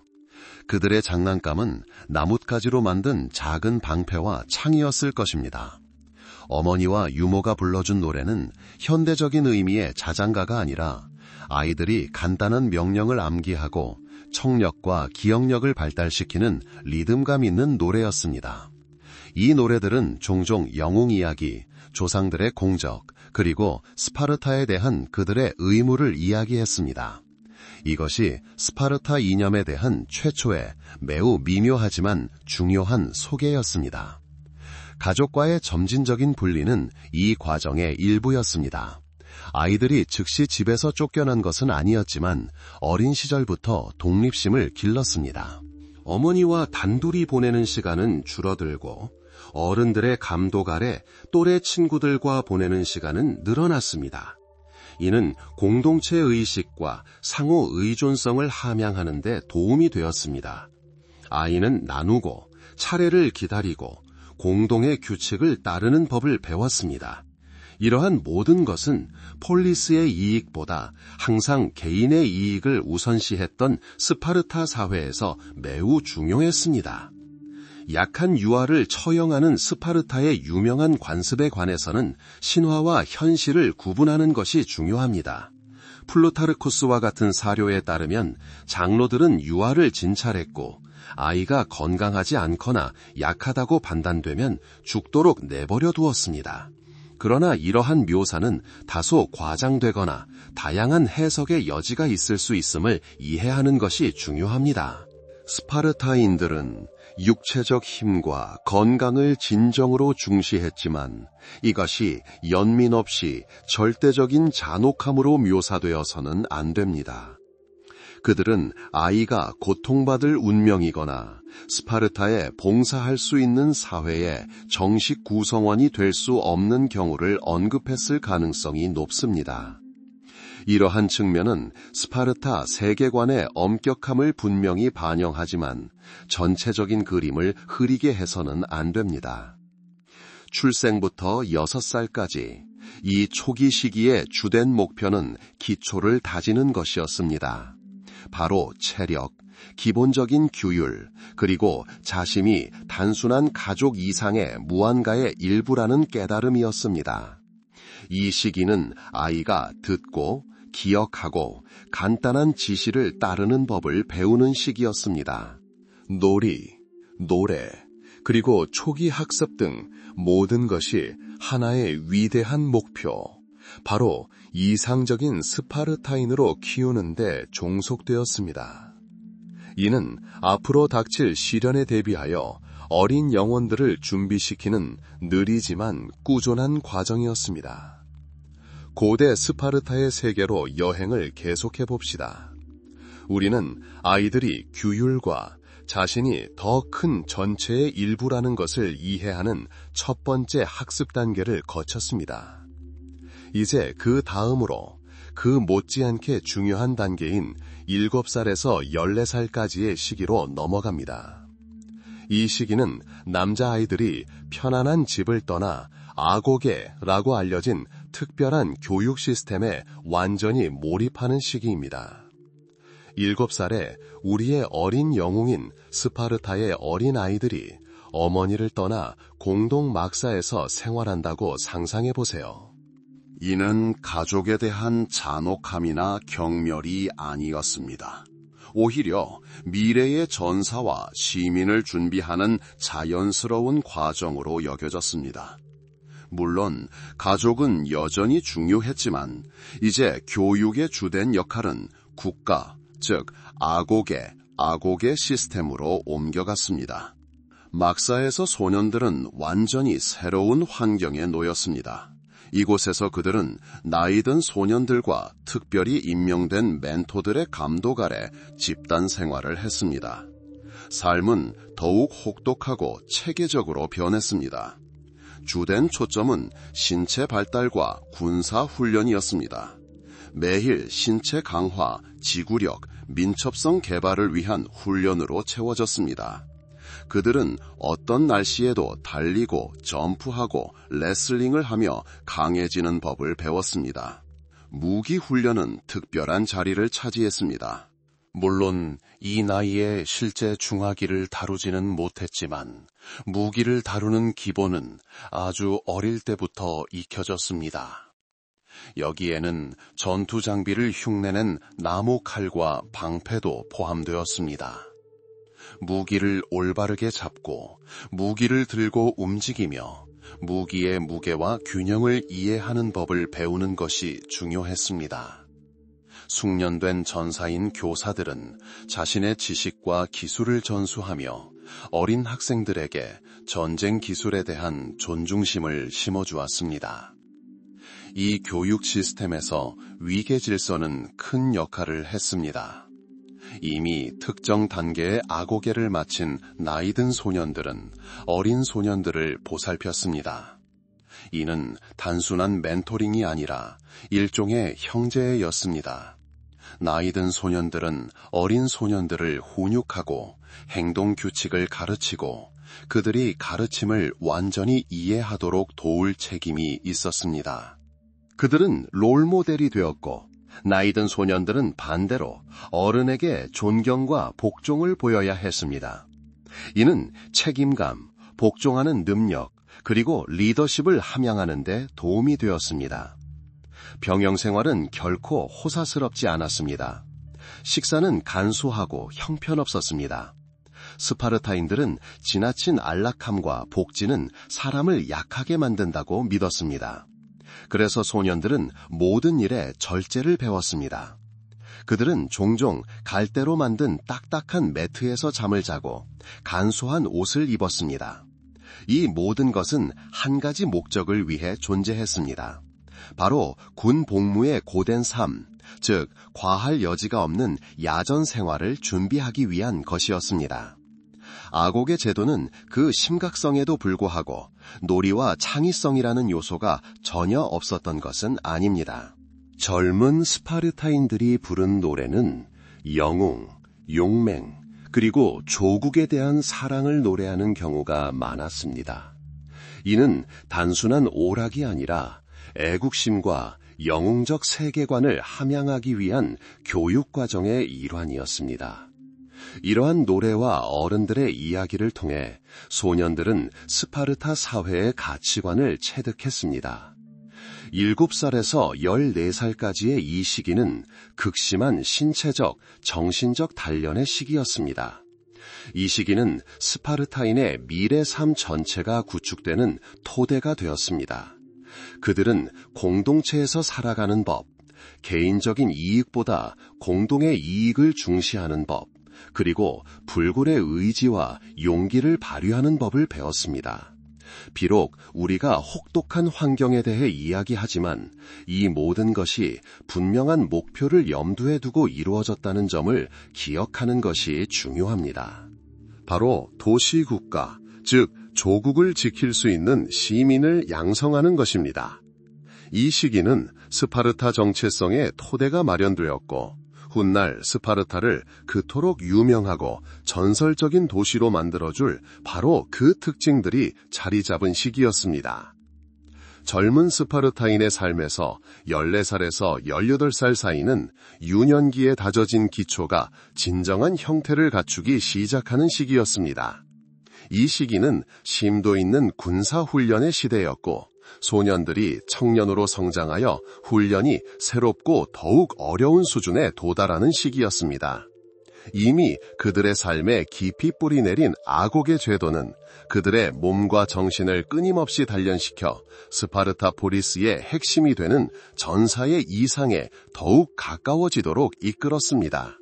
그들의 장난감은 나뭇가지로 만든 작은 방패와 창이었을 것입니다. 어머니와 유모가 불러준 노래는 현대적인 의미의 자장가가 아니라 아이들이 간단한 명령을 암기하고 청력과 기억력을 발달시키는 리듬감 있는 노래였습니다. 이 노래들은 종종 영웅 이야기, 조상들의 공적, 그리고 스파르타에 대한 그들의 의무를 이야기했습니다. 이것이 스파르타 이념에 대한 최초의 매우 미묘하지만 중요한 소개였습니다. 가족과의 점진적인 분리는 이 과정의 일부였습니다. 아이들이 즉시 집에서 쫓겨난 것은 아니었지만 어린 시절부터 독립심을 길렀습니다. 어머니와 단둘이 보내는 시간은 줄어들고 어른들의 감독 아래 또래 친구들과 보내는 시간은 늘어났습니다. 이는 공동체 의식과 상호 의존성을 함양하는 데 도움이 되었습니다. 아이는 나누고 차례를 기다리고 공동의 규칙을 따르는 법을 배웠습니다. 이러한 모든 것은 폴리스의 이익보다 항상 개인의 이익을 우선시했던 스파르타 사회에서 매우 중요했습니다. 약한 유아를 처형하는 스파르타의 유명한 관습에 관해서는 신화와 현실을 구분하는 것이 중요합니다. 플루타르쿠스와 같은 사료에 따르면 장로들은 유아를 진찰했고 아이가 건강하지 않거나 약하다고 판단되면 죽도록 내버려 두었습니다. 그러나 이러한 묘사는 다소 과장되거나 다양한 해석의 여지가 있을 수 있음을 이해하는 것이 중요합니다. 스파르타인들은 육체적 힘과 건강을 진정으로 중시했지만 이것이 연민 없이 절대적인 잔혹함으로 묘사되어서는 안 됩니다. 그들은 아이가 고통받을 운명이거나 스파르타에 봉사할 수 있는 사회의 정식 구성원이 될 수 없는 경우를 언급했을 가능성이 높습니다. 이러한 측면은 스파르타 세계관의 엄격함을 분명히 반영하지만 전체적인 그림을 흐리게 해서는 안 됩니다. 출생부터 6살까지 이 초기 시기의 주된 목표는 기초를 다지는 것이었습니다. 바로 체력, 기본적인 규율, 그리고 자신이 단순한 가족 이상의 무언가의 일부라는 깨달음이었습니다. 이 시기는 아이가 듣고 기억하고 간단한 지시를 따르는 법을 배우는 시기였습니다. 놀이, 노래, 그리고 초기 학습 등 모든 것이 하나의 위대한 목표, 바로 이상적인 스파르타인으로 키우는 데 종속되었습니다. 이는 앞으로 닥칠 시련에 대비하여 어린 영혼들을 준비시키는 느리지만 꾸준한 과정이었습니다. 고대 스파르타의 세계로 여행을 계속해 봅시다. 우리는 아이들이 규율과 자신이 더 큰 전체의 일부라는 것을 이해하는 첫 번째 학습 단계를 거쳤습니다. 이제 그 다음으로 그 못지않게 중요한 단계인 7살에서 14살까지의 시기로 넘어갑니다. 이 시기는 남자아이들이 편안한 집을 떠나 아고게라고 알려진 특별한 교육 시스템에 완전히 몰입하는 시기입니다. 7살에 우리의 어린 영웅인 스파르타의 어린 아이들이 어머니를 떠나 공동 막사에서 생활한다고 상상해 보세요. 이는 가족에 대한 잔혹함이나 경멸이 아니었습니다. 오히려 미래의 전사와 시민을 준비하는 자연스러운 과정으로 여겨졌습니다. 물론 가족은 여전히 중요했지만 이제 교육의 주된 역할은 국가, 즉 아고게 시스템으로 옮겨갔습니다. 막사에서 소년들은 완전히 새로운 환경에 놓였습니다. 이곳에서 그들은 나이든 소년들과 특별히 임명된 멘토들의 감독 아래 집단 생활을 했습니다. 삶은 더욱 혹독하고 체계적으로 변했습니다. 주된 초점은 신체 발달과 군사 훈련이었습니다. 매일 신체 강화, 지구력, 민첩성 개발을 위한 훈련으로 채워졌습니다. 그들은 어떤 날씨에도 달리고 점프하고 레슬링을 하며 강해지는 법을 배웠습니다. 무기 훈련은 특별한 자리를 차지했습니다. 물론 이 나이에 실제 중화기를 다루지는 못했지만 무기를 다루는 기본은 아주 어릴 때부터 익혀졌습니다. 여기에는 전투 장비를 흉내낸 나무 칼과 방패도 포함되었습니다. 무기를 올바르게 잡고 무기를 들고 움직이며 무기의 무게와 균형을 이해하는 법을 배우는 것이 중요했습니다. 숙련된 전사인 교사들은 자신의 지식과 기술을 전수하며 어린 학생들에게 전쟁 기술에 대한 존중심을 심어주었습니다. 이 교육 시스템에서 위계 질서는 큰 역할을 했습니다. 이미 특정 단계의 아고개를 마친 나이든 소년들은 어린 소년들을 보살폈습니다. 이는 단순한 멘토링이 아니라 일종의 형제였습니다. 나이든 소년들은 어린 소년들을 훈육하고 행동 규칙을 가르치고 그들이 가르침을 완전히 이해하도록 도울 책임이 있었습니다. 그들은 롤모델이 되었고 나이든 소년들은 반대로 어른에게 존경과 복종을 보여야 했습니다. 이는 책임감, 복종하는 능력, 그리고 리더십을 함양하는 데 도움이 되었습니다. 병영 생활은 결코 호사스럽지 않았습니다. 식사는 간소하고 형편없었습니다. 스파르타인들은 지나친 안락함과 복지는 사람을 약하게 만든다고 믿었습니다. 그래서 소년들은 모든 일에 절제를 배웠습니다. 그들은 종종 갈대로 만든 딱딱한 매트에서 잠을 자고 간소한 옷을 입었습니다. 이 모든 것은 한 가지 목적을 위해 존재했습니다. 바로 군 복무의 고된 삶, 즉 과할 여지가 없는 야전 생활을 준비하기 위한 것이었습니다. 아고게 제도는 그 심각성에도 불구하고 놀이와 창의성이라는 요소가 전혀 없었던 것은 아닙니다. 젊은 스파르타인들이 부른 노래는 영웅, 용맹, 그리고 조국에 대한 사랑을 노래하는 경우가 많았습니다. 이는 단순한 오락이 아니라 애국심과 영웅적 세계관을 함양하기 위한 교육 과정의 일환이었습니다. 이러한 노래와 어른들의 이야기를 통해 소년들은 스파르타 사회의 가치관을 체득했습니다. 7살에서 14살까지의 이 시기는 극심한 신체적, 정신적 단련의 시기였습니다. 이 시기는 스파르타인의 미래 삶 전체가 구축되는 토대가 되었습니다. 그들은 공동체에서 살아가는 법, 개인적인 이익보다 공동의 이익을 중시하는 법, 그리고 불굴의 의지와 용기를 발휘하는 법을 배웠습니다. 비록 우리가 혹독한 환경에 대해 이야기하지만 이 모든 것이 분명한 목표를 염두에 두고 이루어졌다는 점을 기억하는 것이 중요합니다. 바로 도시국가, 즉 조국을 지킬 수 있는 시민을 양성하는 것입니다. 이 시기는 스파르타 정체성의 토대가 마련되었고 훗날 스파르타를 그토록 유명하고 전설적인 도시로 만들어줄 바로 그 특징들이 자리 잡은 시기였습니다. 젊은 스파르타인의 삶에서 14살에서 18살 사이는 유년기에 다져진 기초가 진정한 형태를 갖추기 시작하는 시기였습니다. 이 시기는 심도 있는 군사훈련의 시대였고 소년들이 청년으로 성장하여 훈련이 새롭고 더욱 어려운 수준에 도달하는 시기였습니다. 이미 그들의 삶에 깊이 뿌리내린 악옥의 죄도는 그들의 몸과 정신을 끊임없이 단련시켜 스파르타 포리스의 핵심이 되는 전사의 이상에 더욱 가까워지도록 이끌었습니다.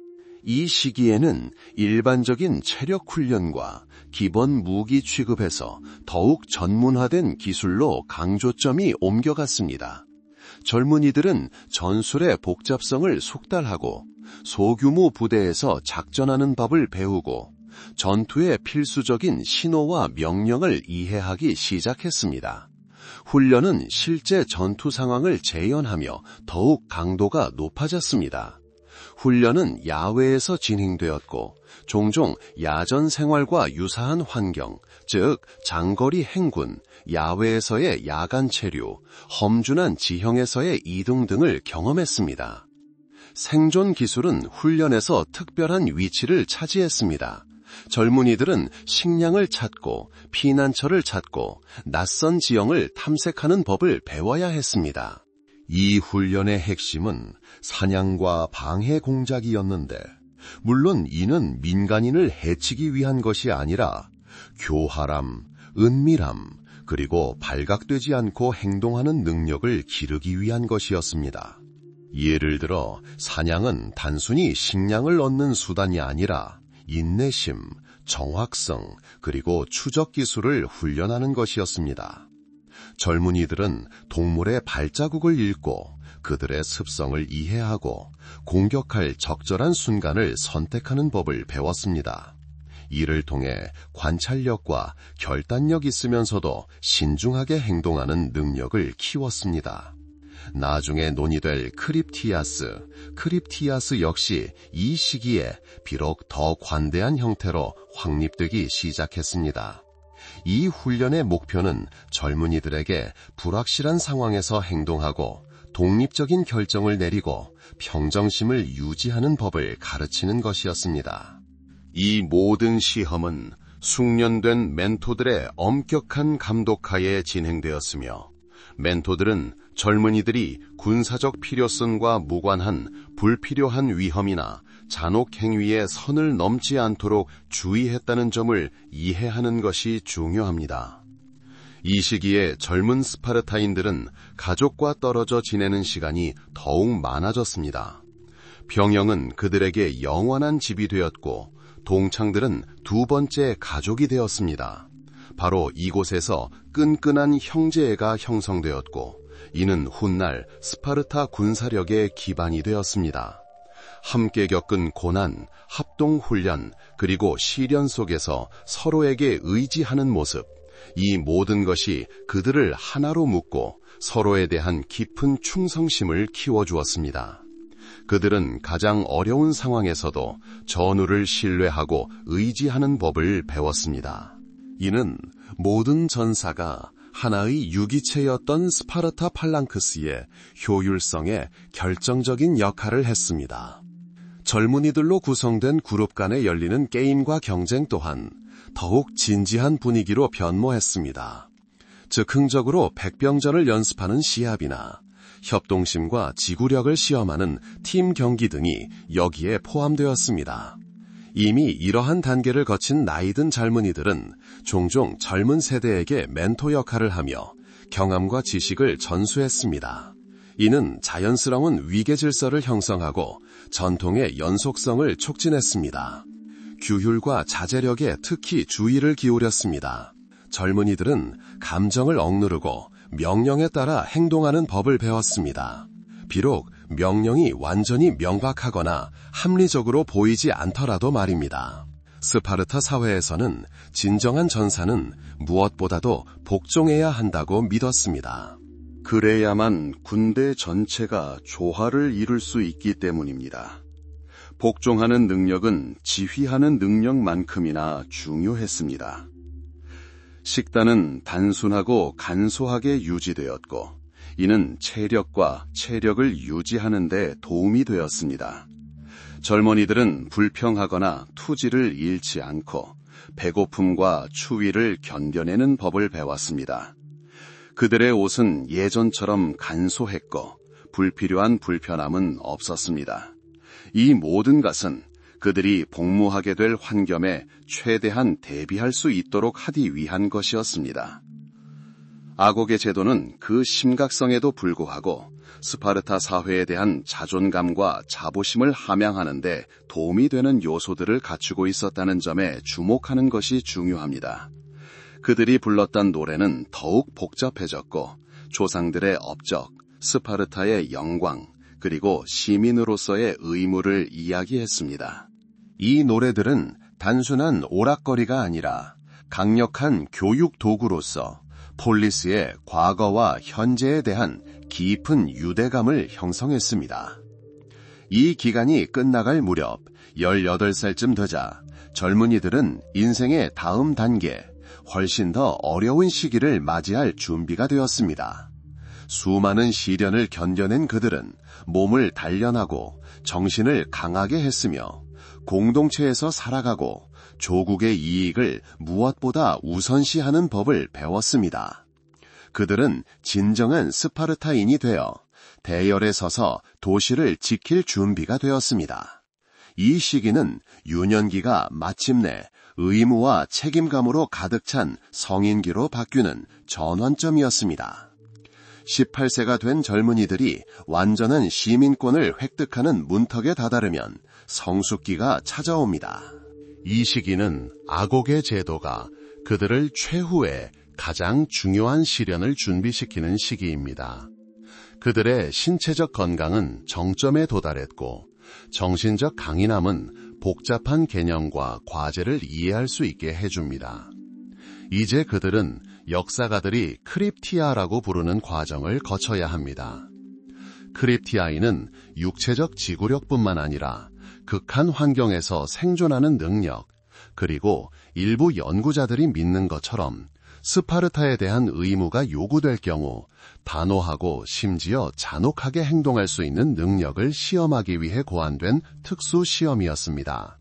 이 시기에는 일반적인 체력 훈련과 기본 무기 취급에서 더욱 전문화된 기술로 강조점이 옮겨갔습니다. 젊은이들은 전술의 복잡성을 숙달하고 소규모 부대에서 작전하는 법을 배우고 전투의 필수적인 신호와 명령을 이해하기 시작했습니다. 훈련은 실제 전투 상황을 재현하며 더욱 강도가 높아졌습니다. 훈련은 야외에서 진행되었고 종종 야전 생활과 유사한 환경, 즉 장거리 행군, 야외에서의 야간 체류, 험준한 지형에서의 이동 등을 경험했습니다. 생존 기술은 훈련에서 특별한 위치를 차지했습니다. 젊은이들은 식량을 찾고 피난처를 찾고 낯선 지형을 탐색하는 법을 배워야 했습니다. 이 훈련의 핵심은 사냥과 방해 공작이었는데, 물론 이는 민간인을 해치기 위한 것이 아니라 교활함, 은밀함, 그리고 발각되지 않고 행동하는 능력을 기르기 위한 것이었습니다. 예를 들어 사냥은 단순히 식량을 얻는 수단이 아니라 인내심, 정확성, 그리고 추적 기술을 훈련하는 것이었습니다. 젊은이들은 동물의 발자국을 읽고 그들의 습성을 이해하고 공격할 적절한 순간을 선택하는 법을 배웠습니다. 이를 통해 관찰력과 결단력 있으면서도 신중하게 행동하는 능력을 키웠습니다. 나중에 논의될 크립티아스 역시 이 시기에 비록 더 관대한 형태로 확립되기 시작했습니다. 이 훈련의 목표는 젊은이들에게 불확실한 상황에서 행동하고 독립적인 결정을 내리고 평정심을 유지하는 법을 가르치는 것이었습니다. 이 모든 시험은 숙련된 멘토들의 엄격한 감독하에 진행되었으며, 멘토들은 젊은이들이 군사적 필요성과 무관한 불필요한 위험이나 잔혹 행위에 선을 넘지 않도록 주의했다는 점을 이해하는 것이 중요합니다. 이 시기에 젊은 스파르타인들은 가족과 떨어져 지내는 시간이 더욱 많아졌습니다. 병영은 그들에게 영원한 집이 되었고 동창들은 두 번째 가족이 되었습니다. 바로 이곳에서 끈끈한 형제애가 형성되었고 이는 훗날 스파르타 군사력의 기반이 되었습니다. 함께 겪은 고난, 합동훈련, 그리고 시련 속에서 서로에게 의지하는 모습, 이 모든 것이 그들을 하나로 묶고 서로에 대한 깊은 충성심을 키워주었습니다. 그들은 가장 어려운 상황에서도 전우를 신뢰하고 의지하는 법을 배웠습니다. 이는 모든 전사가 하나의 유기체였던 스파르타 팔랑크스의 효율성에 결정적인 역할을 했습니다. 젊은이들로 구성된 그룹 간에 열리는 게임과 경쟁 또한 더욱 진지한 분위기로 변모했습니다. 즉흥적으로 백병전을 연습하는 시합이나 협동심과 지구력을 시험하는 팀 경기 등이 여기에 포함되었습니다. 이미 이러한 단계를 거친 나이든 젊은이들은 종종 젊은 세대에게 멘토 역할을 하며 경험과 지식을 전수했습니다. 이는 자연스러운 위계 질서를 형성하고 전통의 연속성을 촉진했습니다. 규율과 자제력에 특히 주의를 기울였습니다. 젊은이들은 감정을 억누르고 명령에 따라 행동하는 법을 배웠습니다. 비록 명령이 완전히 명확하거나 합리적으로 보이지 않더라도 말입니다. 스파르타 사회에서는 진정한 전사는 무엇보다도 복종해야 한다고 믿었습니다. 그래야만 군대 전체가 조화를 이룰 수 있기 때문입니다. 복종하는 능력은 지휘하는 능력만큼이나 중요했습니다. 식단은 단순하고 간소하게 유지되었고 이는 체력과 체력을 유지하는 데 도움이 되었습니다. 젊은이들은 불평하거나 투지를 잃지 않고 배고픔과 추위를 견뎌내는 법을 배웠습니다. 그들의 옷은 예전처럼 간소했고 불필요한 불편함은 없었습니다. 이 모든 것은 그들이 복무하게 될 환경에 최대한 대비할 수 있도록 하기 위한 것이었습니다. 아곡의 제도는 그 심각성에도 불구하고 스파르타 사회에 대한 자존감과 자부심을 함양하는 데 도움이 되는 요소들을 갖추고 있었다는 점에 주목하는 것이 중요합니다. 그들이 불렀던 노래는 더욱 복잡해졌고 조상들의 업적, 스파르타의 영광, 그리고 시민으로서의 의무를 이야기했습니다. 이 노래들은 단순한 오락거리가 아니라 강력한 교육 도구로서 폴리스의 과거와 현재에 대한 깊은 유대감을 형성했습니다. 이 기간이 끝나갈 무렵 18살쯤 되자 젊은이들은 인생의 다음 단계, 훨씬 더 어려운 시기를 맞이할 준비가 되었습니다. 수많은 시련을 견뎌낸 그들은 몸을 단련하고 정신을 강하게 했으며 공동체에서 살아가고 조국의 이익을 무엇보다 우선시하는 법을 배웠습니다. 그들은 진정한 스파르타인이 되어 대열에 서서 도시를 지킬 준비가 되었습니다. 이 시기는 유년기가 마침내 의무와 책임감으로 가득 찬 성인기로 바뀌는 전환점이었습니다. 18세가 된 젊은이들이 완전한 시민권을 획득하는 문턱에 다다르면 성숙기가 찾아옵니다. 이 시기는 아곡의 제도가 그들을 최후의 가장 중요한 시련을 준비시키는 시기입니다. 그들의 신체적 건강은 정점에 도달했고 정신적 강인함은 복잡한 개념과 과제를 이해할 수 있게 해줍니다. 이제 그들은 역사가들이 크립티아라고 부르는 과정을 거쳐야 합니다. 크립티아인은 육체적 지구력뿐만 아니라 극한 환경에서 생존하는 능력, 그리고 일부 연구자들이 믿는 것처럼 스파르타에 대한 의무가 요구될 경우 단호하고 심지어 잔혹하게 행동할 수 있는 능력을 시험하기 위해 고안된 특수 시험이었습니다.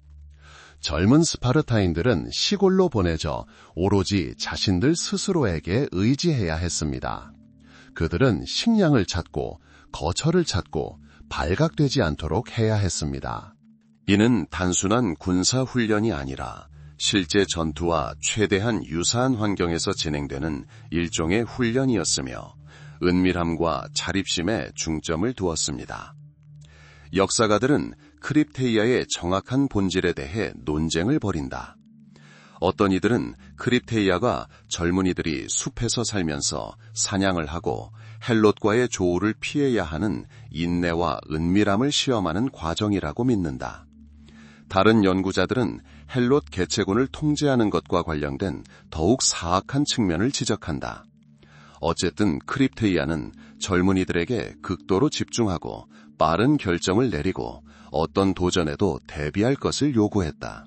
젊은 스파르타인들은 시골로 보내져 오로지 자신들 스스로에게 의지해야 했습니다. 그들은 식량을 찾고 거처를 찾고 발각되지 않도록 해야 했습니다. 이는 단순한 군사 훈련이 아니라 실제 전투와 최대한 유사한 환경에서 진행되는 일종의 훈련이었으며 은밀함과 자립심에 중점을 두었습니다. 역사가들은 크립테이아의 정확한 본질에 대해 논쟁을 벌인다. 어떤 이들은 크립테이아가 젊은이들이 숲에서 살면서 사냥을 하고 헬롯과의 조우를 피해야 하는 인내와 은밀함을 시험하는 과정이라고 믿는다. 다른 연구자들은 헬롯 개체군을 통제하는 것과 관련된 더욱 사악한 측면을 지적한다. 어쨌든 크립테이아는 젊은이들에게 극도로 집중하고 빠른 결정을 내리고 어떤 도전에도 대비할 것을 요구했다.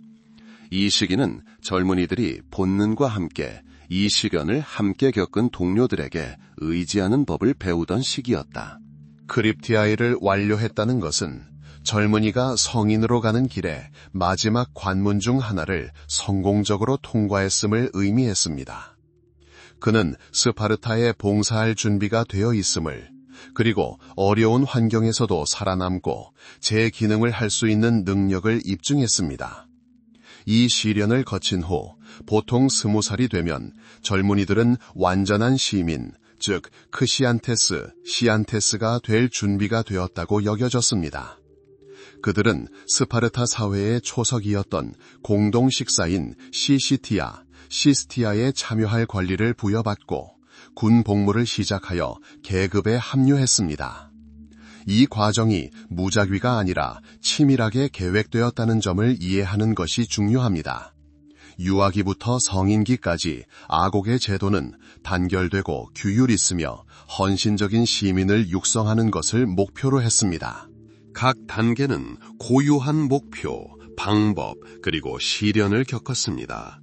이 시기는 젊은이들이 본능과 함께 이 시련을 함께 겪은 동료들에게 의지하는 법을 배우던 시기였다. 크립티아이를 완료했다는 것은 젊은이가 성인으로 가는 길에 마지막 관문 중 하나를 성공적으로 통과했음을 의미했습니다. 그는 스파르타에 봉사할 준비가 되어 있음을, 그리고 어려운 환경에서도 살아남고 제 기능을 할 수 있는 능력을 입증했습니다. 이 시련을 거친 후 보통 20살이 되면 젊은이들은 완전한 시민, 즉 시안테스가 될 준비가 되었다고 여겨졌습니다. 그들은 스파르타 사회의 초석이었던 공동 식사인 시스티아에 참여할 권리를 부여받고 군 복무를 시작하여 계급에 합류했습니다. 이 과정이 무작위가 아니라 치밀하게 계획되었다는 점을 이해하는 것이 중요합니다. 유아기부터 성인기까지 아곡의 제도는 단결되고 규율 있으며 헌신적인 시민을 육성하는 것을 목표로 했습니다. 각 단계는 고유한 목표, 방법, 그리고 시련을 겪었습니다.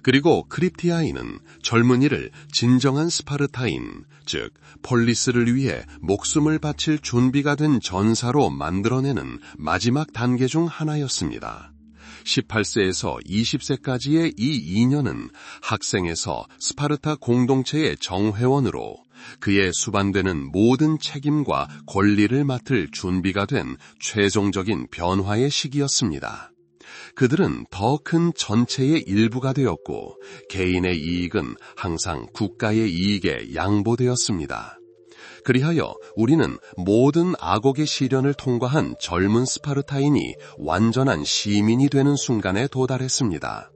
그리고 크립티아인은 젊은이를 진정한 스파르타인, 즉 폴리스를 위해 목숨을 바칠 준비가 된 전사로 만들어내는 마지막 단계 중 하나였습니다. 18세에서 20세까지의 이 2년은 학생에서 스파르타 공동체의 정회원으로 그의 수반되는 모든 책임과 권리를 맡을 준비가 된 최종적인 변화의 시기였습니다. 그들은 더 큰 전체의 일부가 되었고 개인의 이익은 항상 국가의 이익에 양보되었습니다. 그리하여 우리는 모든 악옥의 시련을 통과한 젊은 스파르타인이 완전한 시민이 되는 순간에 도달했습니다.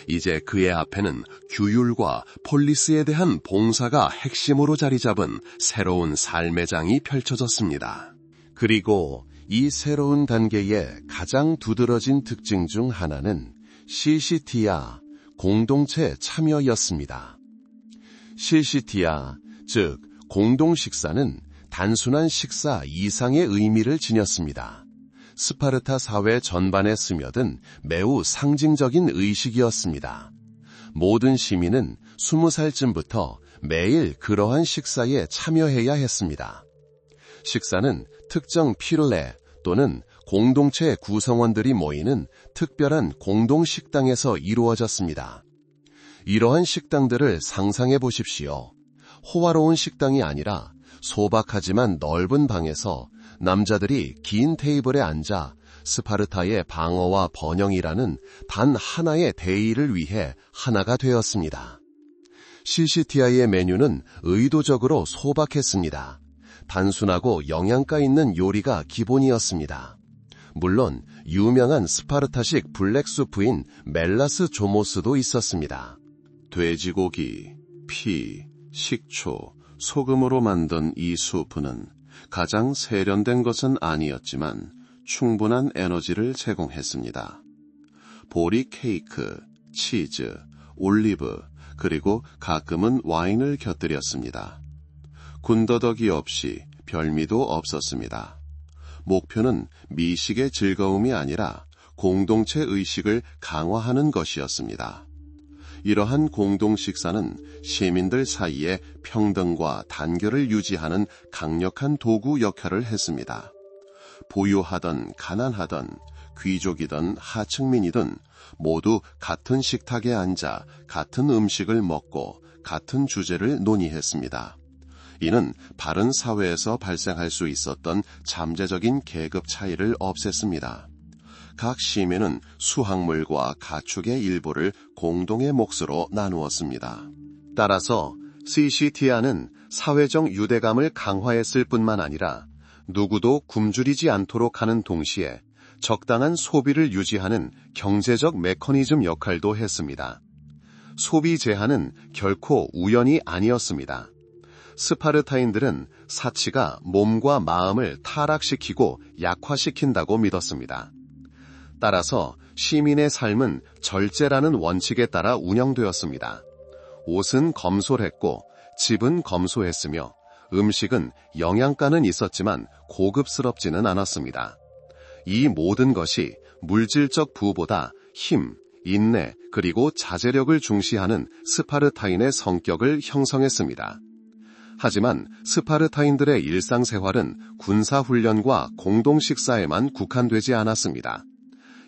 이제 그의 앞에는 규율과 폴리스에 대한 봉사가 핵심으로 자리 잡은 새로운 삶의 장이 펼쳐졌습니다. 그리고 이 새로운 단계의 가장 두드러진 특징 중 하나는 시시티아, 공동체 참여였습니다. 시시티아, 즉 공동식사는 단순한 식사 이상의 의미를 지녔습니다. 스파르타 사회 전반에 스며든 매우 상징적인 의식이었습니다. 모든 시민은 20살쯤부터 매일 그러한 식사에 참여해야 했습니다. 식사는 특정 필레 또는 공동체 구성원들이 모이는 특별한 공동식당에서 이루어졌습니다. 이러한 식당들을 상상해 보십시오. 호화로운 식당이 아니라 소박하지만 넓은 방에서 남자들이 긴 테이블에 앉아 스파르타의 방어와 번영이라는 단 하나의 대의를 위해 하나가 되었습니다. 시시티아의 메뉴는 의도적으로 소박했습니다. 단순하고 영양가 있는 요리가 기본이었습니다. 물론 유명한 스파르타식 블랙수프인 멜라스 조모스도 있었습니다. 돼지고기, 피, 식초, 소금으로 만든 이 수프는 가장 세련된 것은 아니었지만 충분한 에너지를 제공했습니다. 보리 케이크, 치즈, 올리브, 그리고 가끔은 와인을 곁들였습니다. 군더더기 없이 별미도 없었습니다. 목표는 미식의 즐거움이 아니라 공동체 의식을 강화하는 것이었습니다. 이러한 공동식사는 시민들 사이에 평등과 단결을 유지하는 강력한 도구 역할을 했습니다. 부유하던 가난하던 귀족이든 하층민이든 모두 같은 식탁에 앉아 같은 음식을 먹고 같은 주제를 논의했습니다. 이는 바른 사회에서 발생할 수 있었던 잠재적인 계급 차이를 없앴습니다. 각 시민은 수확물과 가축의 일부를 공동의 몫으로 나누었습니다. 따라서 시시티아는 사회적 유대감을 강화했을 뿐만 아니라 누구도 굶주리지 않도록 하는 동시에 적당한 소비를 유지하는 경제적 메커니즘 역할도 했습니다. 소비 제한은 결코 우연이 아니었습니다. 스파르타인들은 사치가 몸과 마음을 타락시키고 약화시킨다고 믿었습니다. 따라서 시민의 삶은 절제라는 원칙에 따라 운영되었습니다. 옷은 검소했고 집은 검소했으며 음식은 영양가는 있었지만 고급스럽지는 않았습니다. 이 모든 것이 물질적 부보다 힘, 인내, 그리고 자제력을 중시하는 스파르타인의 성격을 형성했습니다. 하지만 스파르타인들의 일상생활은 군사훈련과 공동식사에만 국한되지 않았습니다.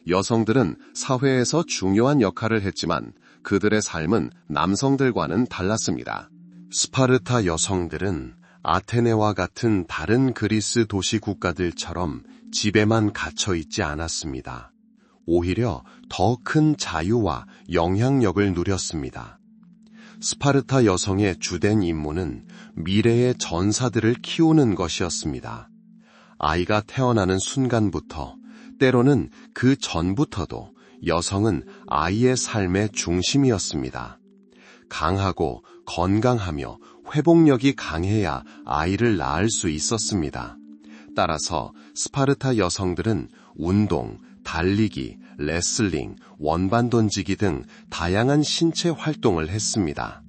여성들은 사회에서 중요한 역할을 했지만 그들의 삶은 남성들과는 달랐습니다. 스파르타 여성들은 아테네와 같은 다른 그리스 도시 국가들처럼 집에만 갇혀 있지 않았습니다. 오히려 더 큰 자유와 영향력을 누렸습니다. 스파르타 여성의 주된 임무는 미래의 전사들을 키우는 것이었습니다. 아이가 태어나는 순간부터 때로는 그 전부터도 여성은 아이의 삶의 중심이었습니다. 강하고 건강하며 회복력이 강해야 아이를 낳을 수 있었습니다. 따라서 스파르타 여성들은 운동, 달리기, 레슬링, 원반 던지기 등 다양한 신체 활동을 했습니다.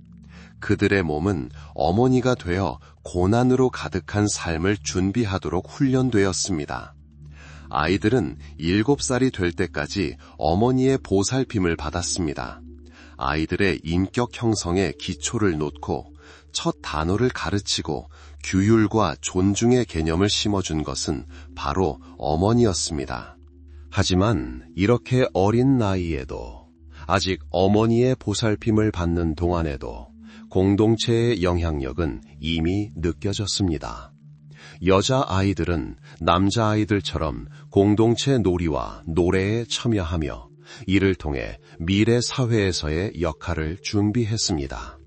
그들의 몸은 어머니가 되어 고난으로 가득한 삶을 준비하도록 훈련되었습니다. 아이들은 7살이 될 때까지 어머니의 보살핌을 받았습니다. 아이들의 인격 형성에 기초를 놓고 첫 단어를 가르치고 규율과 존중의 개념을 심어준 것은 바로 어머니였습니다. 하지만 이렇게 어린 나이에도 아직 어머니의 보살핌을 받는 동안에도 공동체의 영향력은 이미 느껴졌습니다. 여자아이들은 남자아이들처럼 공동체 놀이와 노래에 참여하며 이를 통해 미래 사회에서의 역할을 준비했습니다.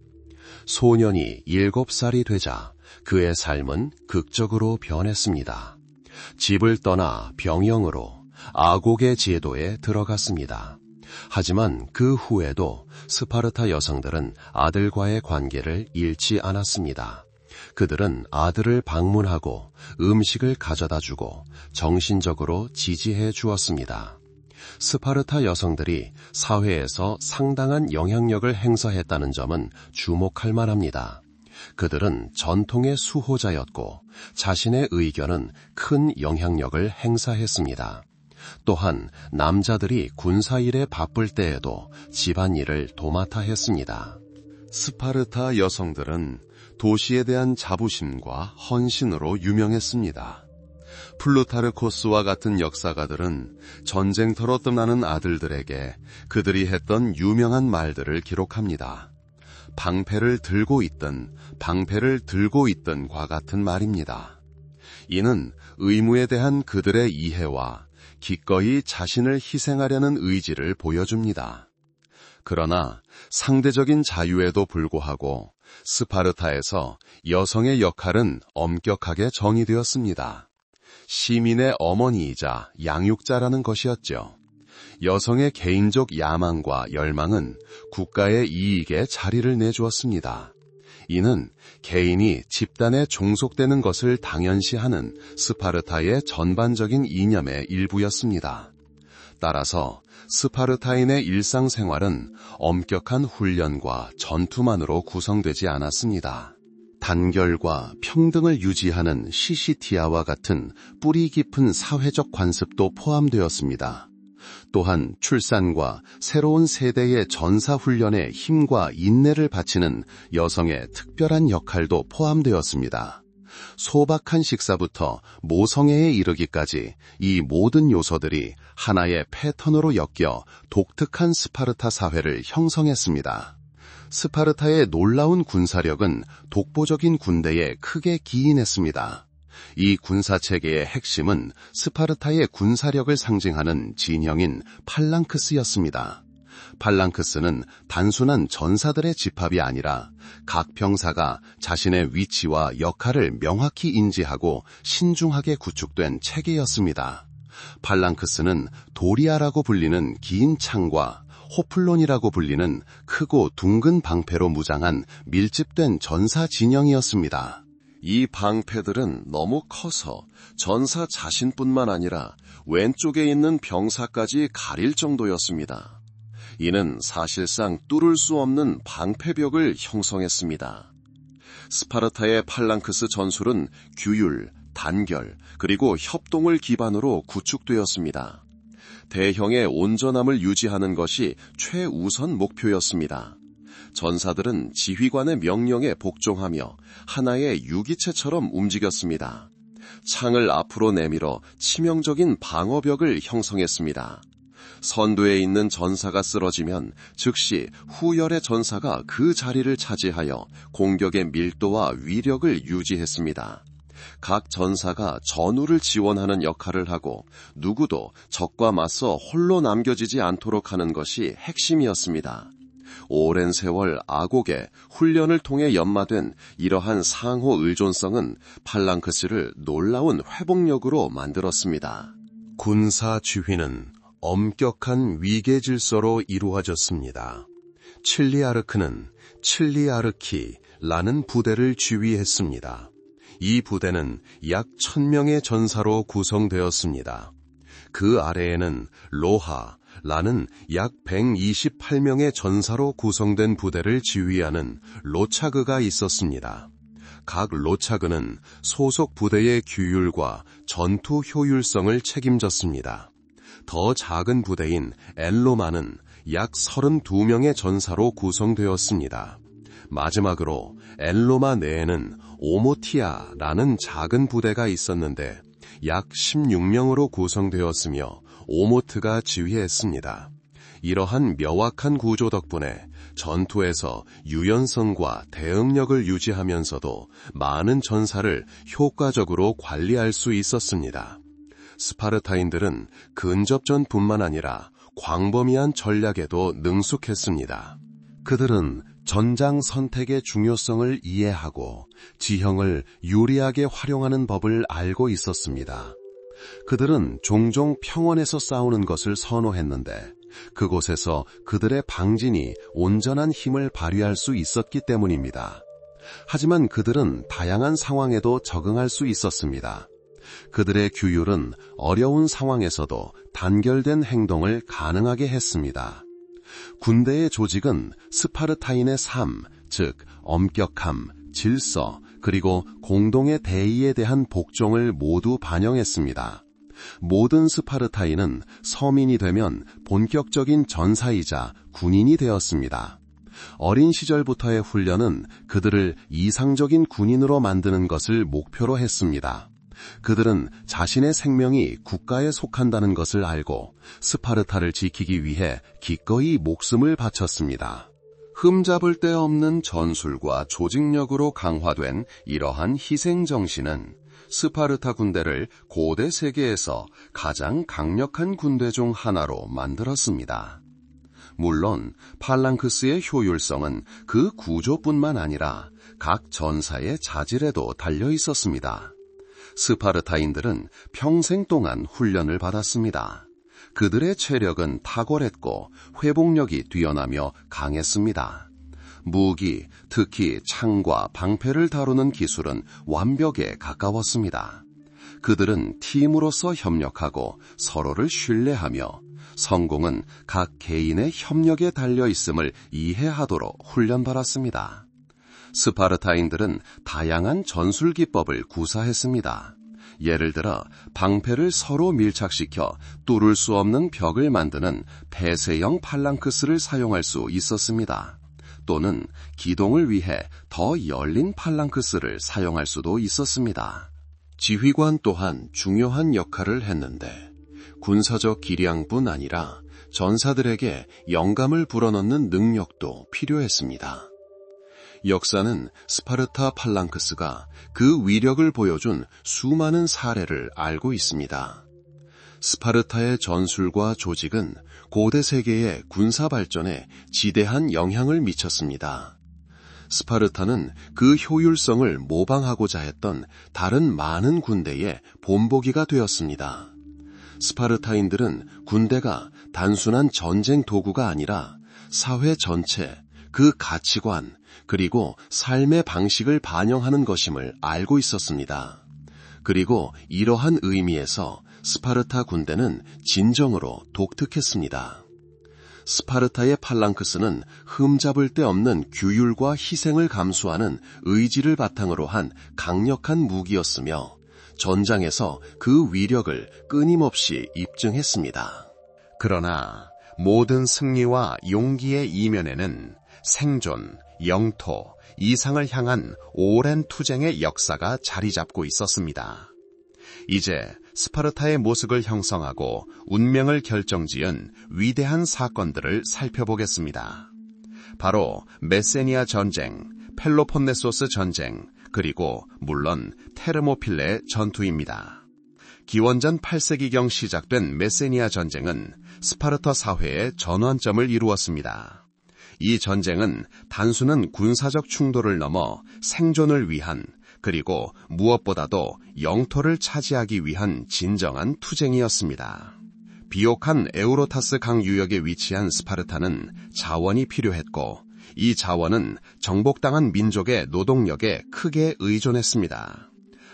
소년이 7살이 되자 그의 삶은 극적으로 변했습니다. 집을 떠나 병영으로 아곡의 제도에 들어갔습니다. 하지만 그 후에도 스파르타 여성들은 아들과의 관계를 잃지 않았습니다. 그들은 아들을 방문하고 음식을 가져다 주고 정신적으로 지지해 주었습니다. 스파르타 여성들이 사회에서 상당한 영향력을 행사했다는 점은 주목할 만합니다. 그들은 전통의 수호자였고 자신의 의견은 큰 영향력을 행사했습니다. 또한 남자들이 군사일에 바쁠 때에도 집안일을 도맡아 했습니다. 스파르타 여성들은 도시에 대한 자부심과 헌신으로 유명했습니다. 플루타르코스와 같은 역사가들은 전쟁터로 떠나는 아들들에게 그들이 했던 유명한 말들을 기록합니다. 방패를 들고 있던과 같은 말입니다. 이는 의무에 대한 그들의 이해와 기꺼이 자신을 희생하려는 의지를 보여줍니다. 그러나 상대적인 자유에도 불구하고 스파르타에서 여성의 역할은 엄격하게 정의되었습니다. 시민의 어머니이자 양육자라는 것이었죠. 여성의 개인적 야망과 열망은 국가의 이익에 자리를 내주었습니다. 이는 개인이 집단에 종속되는 것을 당연시하는 스파르타의 전반적인 이념의 일부였습니다. 따라서 스파르타인의 일상생활은 엄격한 훈련과 전투만으로 구성되지 않았습니다. 단결과 평등을 유지하는 시시티아와 같은 뿌리 깊은 사회적 관습도 포함되었습니다. 또한 출산과 새로운 세대의 전사훈련에 힘과 인내를 바치는 여성의 특별한 역할도 포함되었습니다. 소박한 식사부터 모성애에 이르기까지 이 모든 요소들이 하나의 패턴으로 엮여 독특한 스파르타 사회를 형성했습니다. 스파르타의 놀라운 군사력은 독보적인 군대에 크게 기인했습니다. 이 군사체계의 핵심은 스파르타의 군사력을 상징하는 진영인 팔랑크스였습니다. 팔랑크스는 단순한 전사들의 집합이 아니라 각 병사가 자신의 위치와 역할을 명확히 인지하고 신중하게 구축된 체계였습니다. 팔랑크스는 도리아라고 불리는 긴 창과 호플론이라고 불리는 크고 둥근 방패로 무장한 밀집된 전사 진영이었습니다. 이 방패들은 너무 커서 전사 자신뿐만 아니라 왼쪽에 있는 병사까지 가릴 정도였습니다. 이는 사실상 뚫을 수 없는 방패벽을 형성했습니다. 스파르타의 팔랑크스 전술은 규율, 단결, 그리고 협동을 기반으로 구축되었습니다. 대형의 온전함을 유지하는 것이 최우선 목표였습니다. 전사들은 지휘관의 명령에 복종하며 하나의 유기체처럼 움직였습니다. 창을 앞으로 내밀어 치명적인 방어벽을 형성했습니다. 선두에 있는 전사가 쓰러지면 즉시 후열의 전사가 그 자리를 차지하여 공격의 밀도와 위력을 유지했습니다. 각 전사가 전우를 지원하는 역할을 하고 누구도 적과 맞서 홀로 남겨지지 않도록 하는 것이 핵심이었습니다. 오랜 세월 아곡의 훈련을 통해 연마된 이러한 상호 의존성은 팔랑크스를 놀라운 회복력으로 만들었습니다. 군사 지휘는 엄격한 위계 질서로 이루어졌습니다. 칠리아르크는 칠리아르키라는 부대를 지휘했습니다. 이 부대는 약 1000명의 전사로 구성되었습니다. 그 아래에는 로하라는 약 128명의 전사로 구성된 부대를 지휘하는 로차그가 있었습니다. 각 로차그는 소속 부대의 규율과 전투 효율성을 책임졌습니다. 더 작은 부대인 엘로마는 약 32명의 전사로 구성되었습니다. 마지막으로 엘로마 내에는 오모티아라는 작은 부대가 있었는데 약 16명으로 구성되었으며 오모트가 지휘했습니다. 이러한 명확한 구조 덕분에 전투에서 유연성과 대응력을 유지하면서도 많은 전사를 효과적으로 관리할 수 있었습니다. 스파르타인들은 근접전뿐만 아니라 광범위한 전략에도 능숙했습니다. 그들은 전장 선택의 중요성을 이해하고 지형을 유리하게 활용하는 법을 알고 있었습니다. 그들은 종종 평원에서 싸우는 것을 선호했는데 그곳에서 그들의 방진이 온전한 힘을 발휘할 수 있었기 때문입니다. 하지만 그들은 다양한 상황에도 적응할 수 있었습니다. 그들의 규율은 어려운 상황에서도 단결된 행동을 가능하게 했습니다. 군대의 조직은 스파르타인의 삶, 즉 엄격함, 질서, 그리고 공동의 대의에 대한 복종을 모두 반영했습니다. 모든 스파르타인은 서민이 되면 본격적인 전사이자 군인이 되었습니다. 어린 시절부터의 훈련은 그들을 이상적인 군인으로 만드는 것을 목표로 했습니다. 그들은 자신의 생명이 국가에 속한다는 것을 알고 스파르타를 지키기 위해 기꺼이 목숨을 바쳤습니다. 흠잡을 데 없는 전술과 조직력으로 강화된 이러한 희생정신은 스파르타 군대를 고대 세계에서 가장 강력한 군대 중 하나로 만들었습니다. 물론 팔랑크스의 효율성은 그 구조뿐만 아니라 각 전사의 자질에도 달려 있었습니다. 스파르타인들은 평생 동안 훈련을 받았습니다. 그들의 체력은 탁월했고 회복력이 뛰어나며 강했습니다. 무기, 특히 창과 방패를 다루는 기술은 완벽에 가까웠습니다. 그들은 팀으로서 협력하고 서로를 신뢰하며 성공은 각 개인의 협력에 달려 있음을 이해하도록 훈련받았습니다. 스파르타인들은 다양한 전술 기법을 구사했습니다. 예를 들어 방패를 서로 밀착시켜 뚫을 수 없는 벽을 만드는 폐쇄형 팔랑크스를 사용할 수 있었습니다. 또는 기동을 위해 더 열린 팔랑크스를 사용할 수도 있었습니다. 지휘관 또한 중요한 역할을 했는데 군사적 기량뿐 아니라 전사들에게 영감을 불어넣는 능력도 필요했습니다. 역사는 스파르타 팔랑크스가 그 위력을 보여준 수많은 사례를 알고 있습니다. 스파르타의 전술과 조직은 고대 세계의 군사 발전에 지대한 영향을 미쳤습니다. 스파르타는 그 효율성을 모방하고자 했던 다른 많은 군대의 본보기가 되었습니다. 스파르타인들은 군대가 단순한 전쟁 도구가 아니라 사회 전체, 그 가치관, 그리고 삶의 방식을 반영하는 것임을 알고 있었습니다. 그리고 이러한 의미에서 스파르타 군대는 진정으로 독특했습니다. 스파르타의 팔랑크스는 흠잡을 데 없는 규율과 희생을 감수하는 의지를 바탕으로 한 강력한 무기였으며 전장에서 그 위력을 끊임없이 입증했습니다. 그러나 모든 승리와 용기의 이면에는 생존, 영토, 이상을 향한 오랜 투쟁의 역사가 자리 잡고 있었습니다. 이제 스파르타의 모습을 형성하고 운명을 결정지은 위대한 사건들을 살펴보겠습니다. 바로 메세니아 전쟁, 펠로폰네소스 전쟁, 그리고 물론 테르모필레 전투입니다. 기원전 8세기경 시작된 메세니아 전쟁은 스파르타 사회의 전환점을 이루었습니다. 이 전쟁은 단순한 군사적 충돌을 넘어 생존을 위한 그리고 무엇보다도 영토를 차지하기 위한 진정한 투쟁이었습니다. 비옥한 에우로타스 강 유역에 위치한 스파르타는 자원이 필요했고 이 자원은 정복당한 민족의 노동력에 크게 의존했습니다.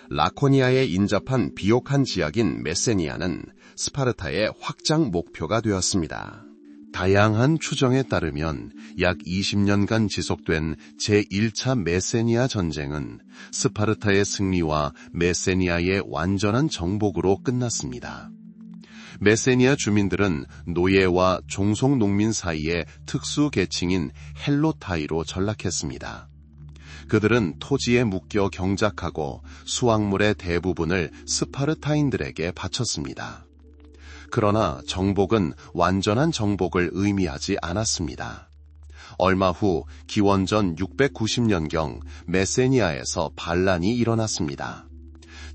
라코니아에 인접한 비옥한 지역인 메세니아는 스파르타의 확장 목표가 되었습니다. 다양한 추정에 따르면 약 20년간 지속된 제1차 메세니아 전쟁은 스파르타의 승리와 메세니아의 완전한 정복으로 끝났습니다. 메세니아 주민들은 노예와 종속 농민 사이의 특수 계층인 헬로타이로 전락했습니다. 그들은 토지에 묶여 경작하고 수확물의 대부분을 스파르타인들에게 바쳤습니다. 그러나 정복은 완전한 정복을 의미하지 않았습니다. 얼마 후 기원전 690년경 메세니아에서 반란이 일어났습니다.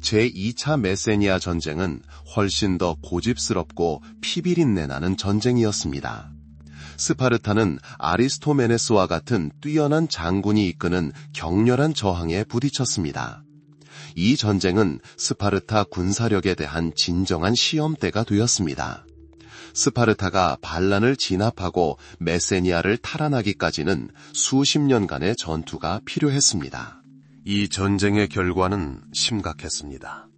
제2차 메세니아 전쟁은 훨씬 더 고집스럽고 피비린내 나는 전쟁이었습니다. 스파르타는 아리스토메네스와 같은 뛰어난 장군이 이끄는 격렬한 저항에 부딪혔습니다. 이 전쟁은 스파르타 군사력에 대한 진정한 시험대가 되었습니다. 스파르타가 반란을 진압하고 메세니아를 탈환하기까지는 수십 년간의 전투가 필요했습니다. 이 전쟁의 결과는 심각했습니다.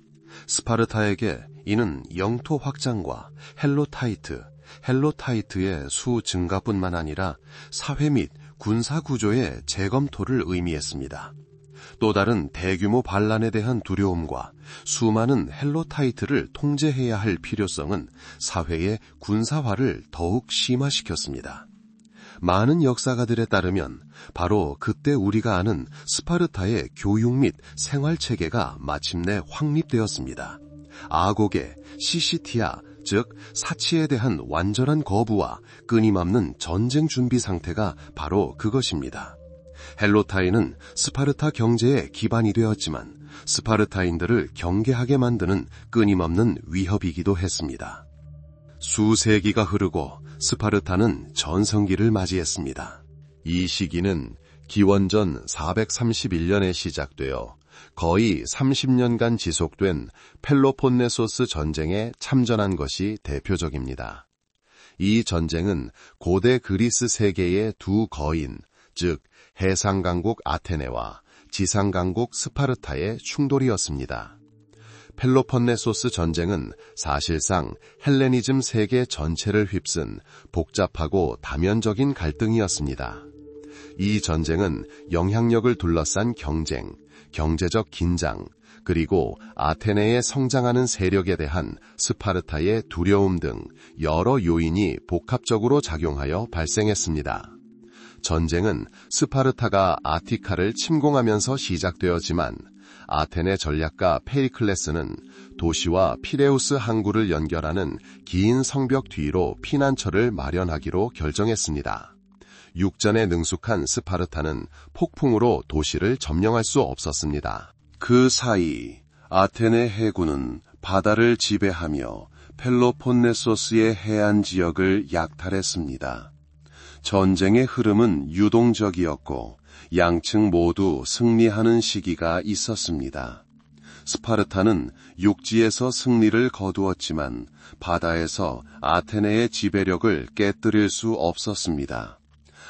스파르타에게 이는 영토 확장과 헬로타이트의 수 증가뿐만 아니라 사회 및 군사 구조의 재검토를 의미했습니다. 또 다른 대규모 반란에 대한 두려움과 수많은 헬로타이트를 통제해야 할 필요성은 사회의 군사화를 더욱 심화시켰습니다. 많은 역사가들에 따르면 바로 그때 우리가 아는 스파르타의 교육 및 생활체계가 마침내 확립되었습니다. 아고게, 시시티아, 즉 사치에 대한 완전한 거부와 끊임없는 전쟁 준비 상태가 바로 그것입니다. 헬로타이는 스파르타 경제의 기반이 되었지만 스파르타인들을 경계하게 만드는 끊임없는 위협이기도 했습니다. 수세기가 흐르고 스파르타는 전성기를 맞이했습니다. 이 시기는 기원전 431년에 시작되어 거의 30년간 지속된 펠로폰네소스 전쟁에 참전한 것이 대표적입니다. 이 전쟁은 고대 그리스 세계의 두 거인, 즉 해상강국 아테네와 지상강국 스파르타의 충돌이었습니다. 펠로폰네소스 전쟁은 사실상 헬레니즘 세계 전체를 휩쓴 복잡하고 다면적인 갈등이었습니다. 이 전쟁은 영향력을 둘러싼 경쟁, 경제적 긴장, 그리고 아테네의 성장하는 세력에 대한 스파르타의 두려움 등 여러 요인이 복합적으로 작용하여 발생했습니다. 전쟁은 스파르타가 아티카를 침공하면서 시작되었지만 아테네 전략가 페리클레스는 도시와 피레우스 항구를 연결하는 긴 성벽 뒤로 피난처를 마련하기로 결정했습니다. 육전에 능숙한 스파르타는 폭풍으로 도시를 점령할 수 없었습니다. 그 사이 아테네 해군은 바다를 지배하며 펠로폰네소스의 해안 지역을 약탈했습니다. 전쟁의 흐름은 유동적이었고 양측 모두 승리하는 시기가 있었습니다. 스파르타는 육지에서 승리를 거두었지만 바다에서 아테네의 지배력을 깨뜨릴 수 없었습니다.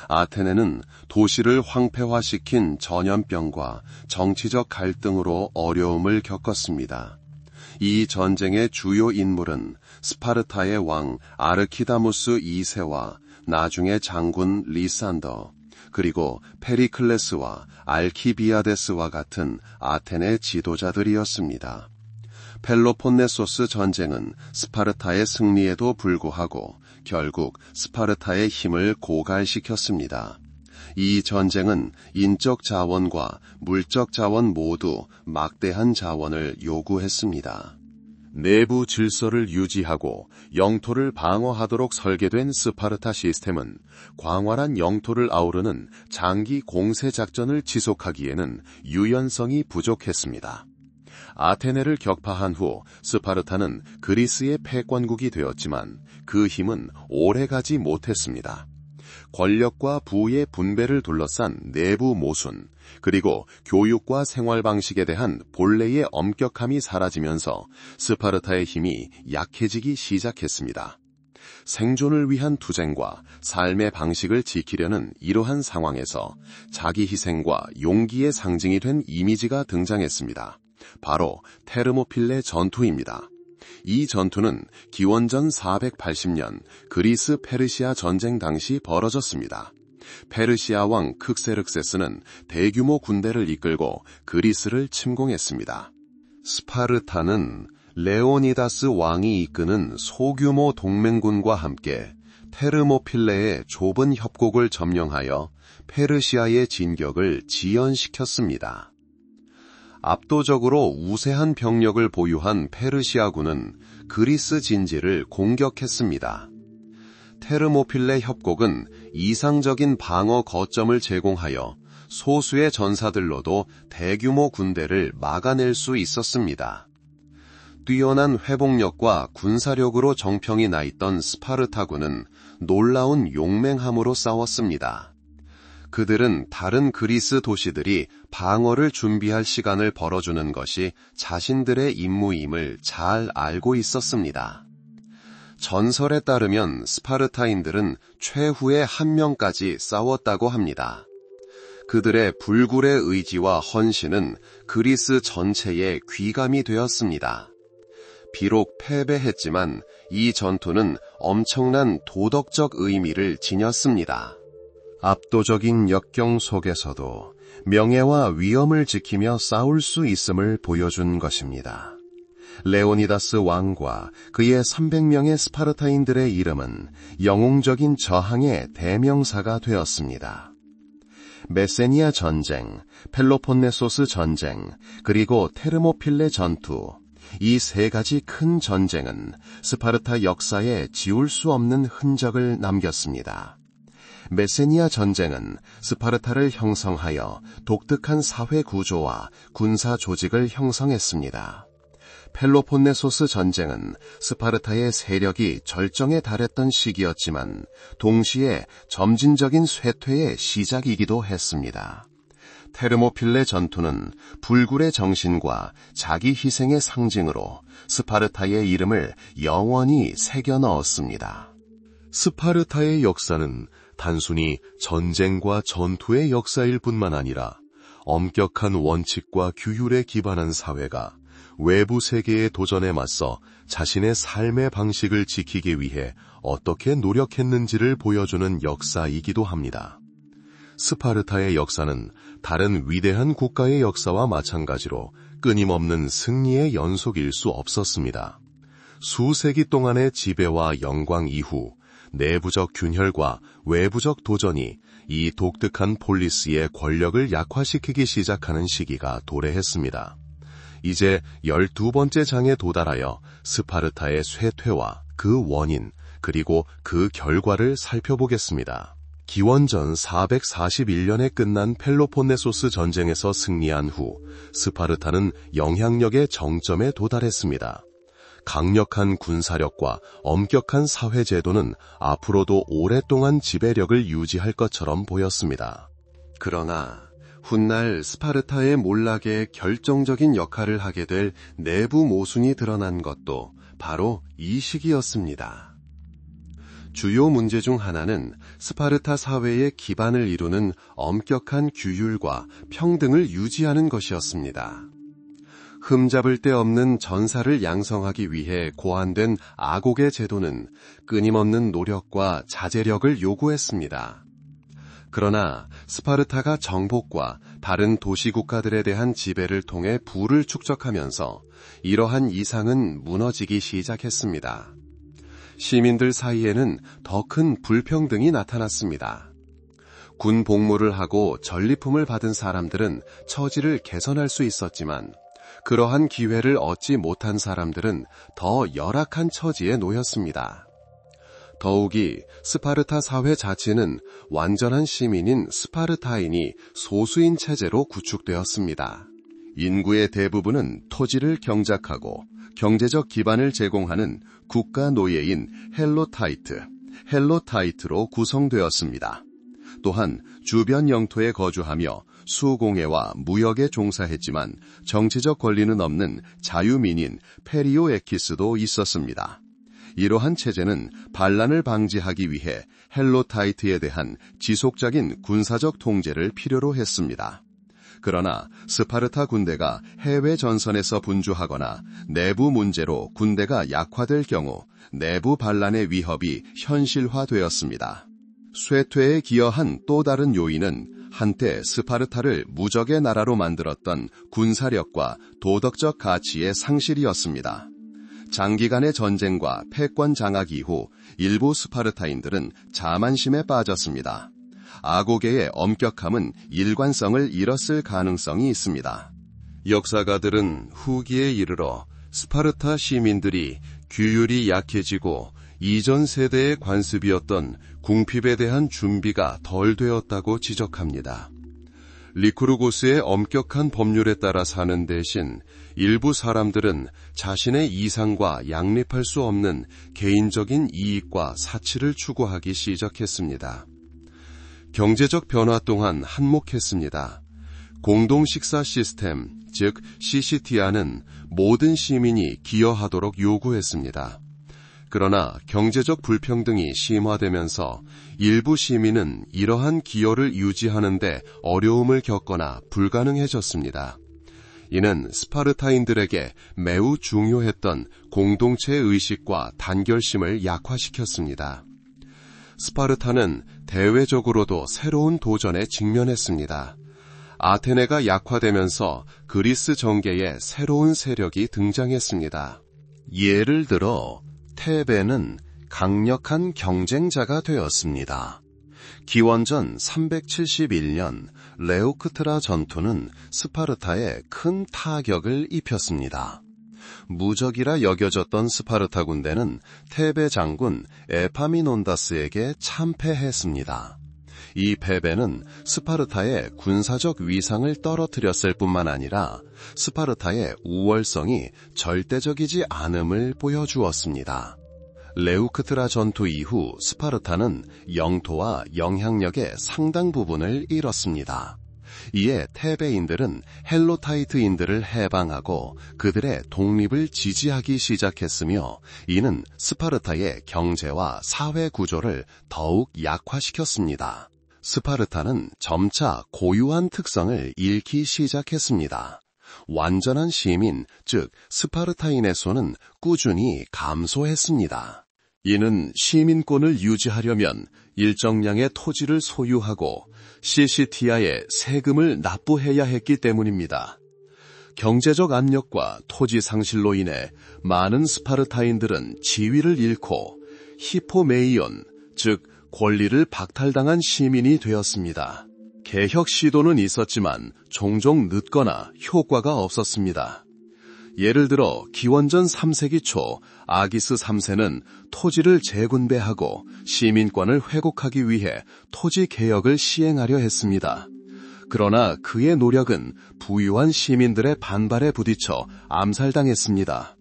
아테네는 도시를 황폐화시킨 전염병과 정치적 갈등으로 어려움을 겪었습니다. 이 전쟁의 주요 인물은 스파르타의 왕 아르키다무스 2세와 나중에 장군 리산더, 그리고 페리클레스와 알키비아데스와 같은 아테네 지도자들이었습니다. 펠로폰네소스 전쟁은 스파르타의 승리에도 불구하고 결국 스파르타의 힘을 고갈시켰습니다. 이 전쟁은 인적 자원과 물적 자원 모두 막대한 자원을 요구했습니다. 내부 질서를 유지하고 영토를 방어하도록 설계된 스파르타 시스템은 광활한 영토를 아우르는 장기 공세 작전을 지속하기에는 유연성이 부족했습니다. 아테네를 격파한 후 스파르타는 그리스의 패권국이 되었지만 그 힘은 오래가지 못했습니다. 권력과 부의 분배를 둘러싼 내부 모순, 그리고 교육과 생활 방식에 대한 본래의 엄격함이 사라지면서 스파르타의 힘이 약해지기 시작했습니다. 생존을 위한 투쟁과 삶의 방식을 지키려는 이러한 상황에서 자기 희생과 용기의 상징이 된 이미지가 등장했습니다. 바로 테르모필레 전투입니다. 이 전투는 기원전 480년 그리스 페르시아 전쟁 당시 벌어졌습니다. 페르시아 왕 크세르크세스는 대규모 군대를 이끌고 그리스를 침공했습니다. 스파르타는 레오니다스 왕이 이끄는 소규모 동맹군과 함께 테르모필레의 좁은 협곡을 점령하여 페르시아의 진격을 지연시켰습니다. 압도적으로 우세한 병력을 보유한 페르시아군은 그리스 진지를 공격했습니다. 테르모필레 협곡은 이상적인 방어 거점을 제공하여 소수의 전사들로도 대규모 군대를 막아낼 수 있었습니다. 뛰어난 회복력과 군사력으로 정평이 나 있던 스파르타군은 놀라운 용맹함으로 싸웠습니다. 그들은 다른 그리스 도시들이 방어를 준비할 시간을 벌어주는 것이 자신들의 임무임을 잘 알고 있었습니다. 전설에 따르면 스파르타인들은 최후의 한 명까지 싸웠다고 합니다. 그들의 불굴의 의지와 헌신은 그리스 전체에 귀감이 되었습니다. 비록 패배했지만 이 전투는 엄청난 도덕적 의미를 지녔습니다. 압도적인 역경 속에서도 명예와 위엄을 지키며 싸울 수 있음을 보여준 것입니다. 레오니다스 왕과 그의 300명의 스파르타인들의 이름은 영웅적인 저항의 대명사가 되었습니다. 메세니아 전쟁, 펠로폰네소스 전쟁, 그리고 테르모필레 전투, 이 세 가지 큰 전쟁은 스파르타 역사에 지울 수 없는 흔적을 남겼습니다. 메세니아 전쟁은 스파르타를 형성하여 독특한 사회 구조와 군사 조직을 형성했습니다. 펠로폰네소스 전쟁은 스파르타의 세력이 절정에 달했던 시기였지만 동시에 점진적인 쇠퇴의 시작이기도 했습니다. 테르모필레 전투는 불굴의 정신과 자기 희생의 상징으로 스파르타의 이름을 영원히 새겨 넣었습니다. 스파르타의 역사는 단순히 전쟁과 전투의 역사일 뿐만 아니라 엄격한 원칙과 규율에 기반한 사회가 외부 세계의 도전에 맞서 자신의 삶의 방식을 지키기 위해 어떻게 노력했는지를 보여주는 역사이기도 합니다. 스파르타의 역사는 다른 위대한 국가의 역사와 마찬가지로 끊임없는 승리의 연속일 수 없었습니다. 수세기 동안의 지배와 영광 이후 내부적 균열과 외부적 도전이 이 독특한 폴리스의 권력을 약화시키기 시작하는 시기가 도래했습니다. 이제 12번째 장에 도달하여 스파르타의 쇠퇴와 그 원인, 그리고 그 결과를 살펴보겠습니다. 기원전 441년에 끝난 펠로폰네소스 전쟁에서 승리한 후 스파르타는 영향력의 정점에 도달했습니다. 강력한 군사력과 엄격한 사회제도는 앞으로도 오랫동안 지배력을 유지할 것처럼 보였습니다. 그러나 훗날 스파르타의 몰락에 결정적인 역할을 하게 될 내부 모순이 드러난 것도 바로 이 시기였습니다. 주요 문제 중 하나는 스파르타 사회의 기반을 이루는 엄격한 규율과 평등을 유지하는 것이었습니다. 흠잡을 데 없는 전사를 양성하기 위해 고안된 아곡의 제도는 끊임없는 노력과 자제력을 요구했습니다. 그러나 스파르타가 정복과 다른 도시 국가들에 대한 지배를 통해 부를 축적하면서 이러한 이상은 무너지기 시작했습니다. 시민들 사이에는 더 큰 불평등이 나타났습니다. 군 복무를 하고 전리품을 받은 사람들은 처지를 개선할 수 있었지만 그러한 기회를 얻지 못한 사람들은 더 열악한 처지에 놓였습니다. 더욱이 스파르타 사회 자체는 완전한 시민인 스파르타인이 소수인 체제로 구축되었습니다. 인구의 대부분은 토지를 경작하고 경제적 기반을 제공하는 국가 노예인 헬로타이트로 구성되었습니다. 또한 주변 영토에 거주하며 수공예와 무역에 종사했지만 정치적 권리는 없는 자유민인 페리오에키스도 있었습니다. 이러한 체제는 반란을 방지하기 위해 헬로타이트에 대한 지속적인 군사적 통제를 필요로 했습니다. 그러나 스파르타 군대가 해외 전선에서 분주하거나 내부 문제로 군대가 약화될 경우 내부 반란의 위협이 현실화되었습니다. 쇠퇴에 기여한 또 다른 요인은 한때 스파르타를 무적의 나라로 만들었던 군사력과 도덕적 가치의 상실이었습니다. 장기간의 전쟁과 패권 장악 이후 일부 스파르타인들은 자만심에 빠졌습니다. 아고게의 엄격함은 일관성을 잃었을 가능성이 있습니다. 역사가들은 후기에 이르러 스파르타 시민들이 규율이 약해지고 이전 세대의 관습이었던 궁핍에 대한 준비가 덜 되었다고 지적합니다. 리쿠르고스의 엄격한 법률에 따라 사는 대신 일부 사람들은 자신의 이상과 양립할 수 없는 개인적인 이익과 사치를 추구하기 시작했습니다. 경제적 변화 또한 한몫했습니다. 공동 식사 시스템, 즉 시시티아는 모든 시민이 기여하도록 요구했습니다. 그러나 경제적 불평등이 심화되면서 일부 시민은 이러한 기여를 유지하는 데 어려움을 겪거나 불가능해졌습니다. 이는 스파르타인들에게 매우 중요했던 공동체 의식과 단결심을 약화시켰습니다. 스파르타는 대외적으로도 새로운 도전에 직면했습니다. 아테네가 약화되면서 그리스 정계에 새로운 세력이 등장했습니다. 예를 들어 테베는 강력한 경쟁자가 되었습니다. 기원전 371년 레오크트라 전투는 스파르타에 큰 타격을 입혔습니다. 무적이라 여겨졌던 스파르타 군대는 테베 장군 에파미논다스에게 참패했습니다. 이 패배는 스파르타의 군사적 위상을 떨어뜨렸을 뿐만 아니라 스파르타의 우월성이 절대적이지 않음을 보여주었습니다. 레우크트라 전투 이후 스파르타는 영토와 영향력의 상당 부분을 잃었습니다. 이에 테베인들은 헬로타이트인들을 해방하고 그들의 독립을 지지하기 시작했으며 이는 스파르타의 경제와 사회 구조를 더욱 약화시켰습니다. 스파르타는 점차 고유한 특성을 잃기 시작했습니다. 완전한 시민, 즉 스파르타인의 수는 꾸준히 감소했습니다. 이는 시민권을 유지하려면 일정량의 토지를 소유하고 시시티아에 세금을 납부해야 했기 때문입니다. 경제적 압력과 토지 상실로 인해 많은 스파르타인들은 지위를 잃고 히포메이온, 즉 권리를 박탈당한 시민이 되었습니다. 개혁 시도는 있었지만 종종 늦거나 효과가 없었습니다. 예를 들어 기원전 3세기 초 아기스 3세는 토지를 재분배하고 시민권을 회복하기 위해 토지 개혁을 시행하려 했습니다. 그러나 그의 노력은 부유한 시민들의 반발에 부딪혀 암살당했습니다.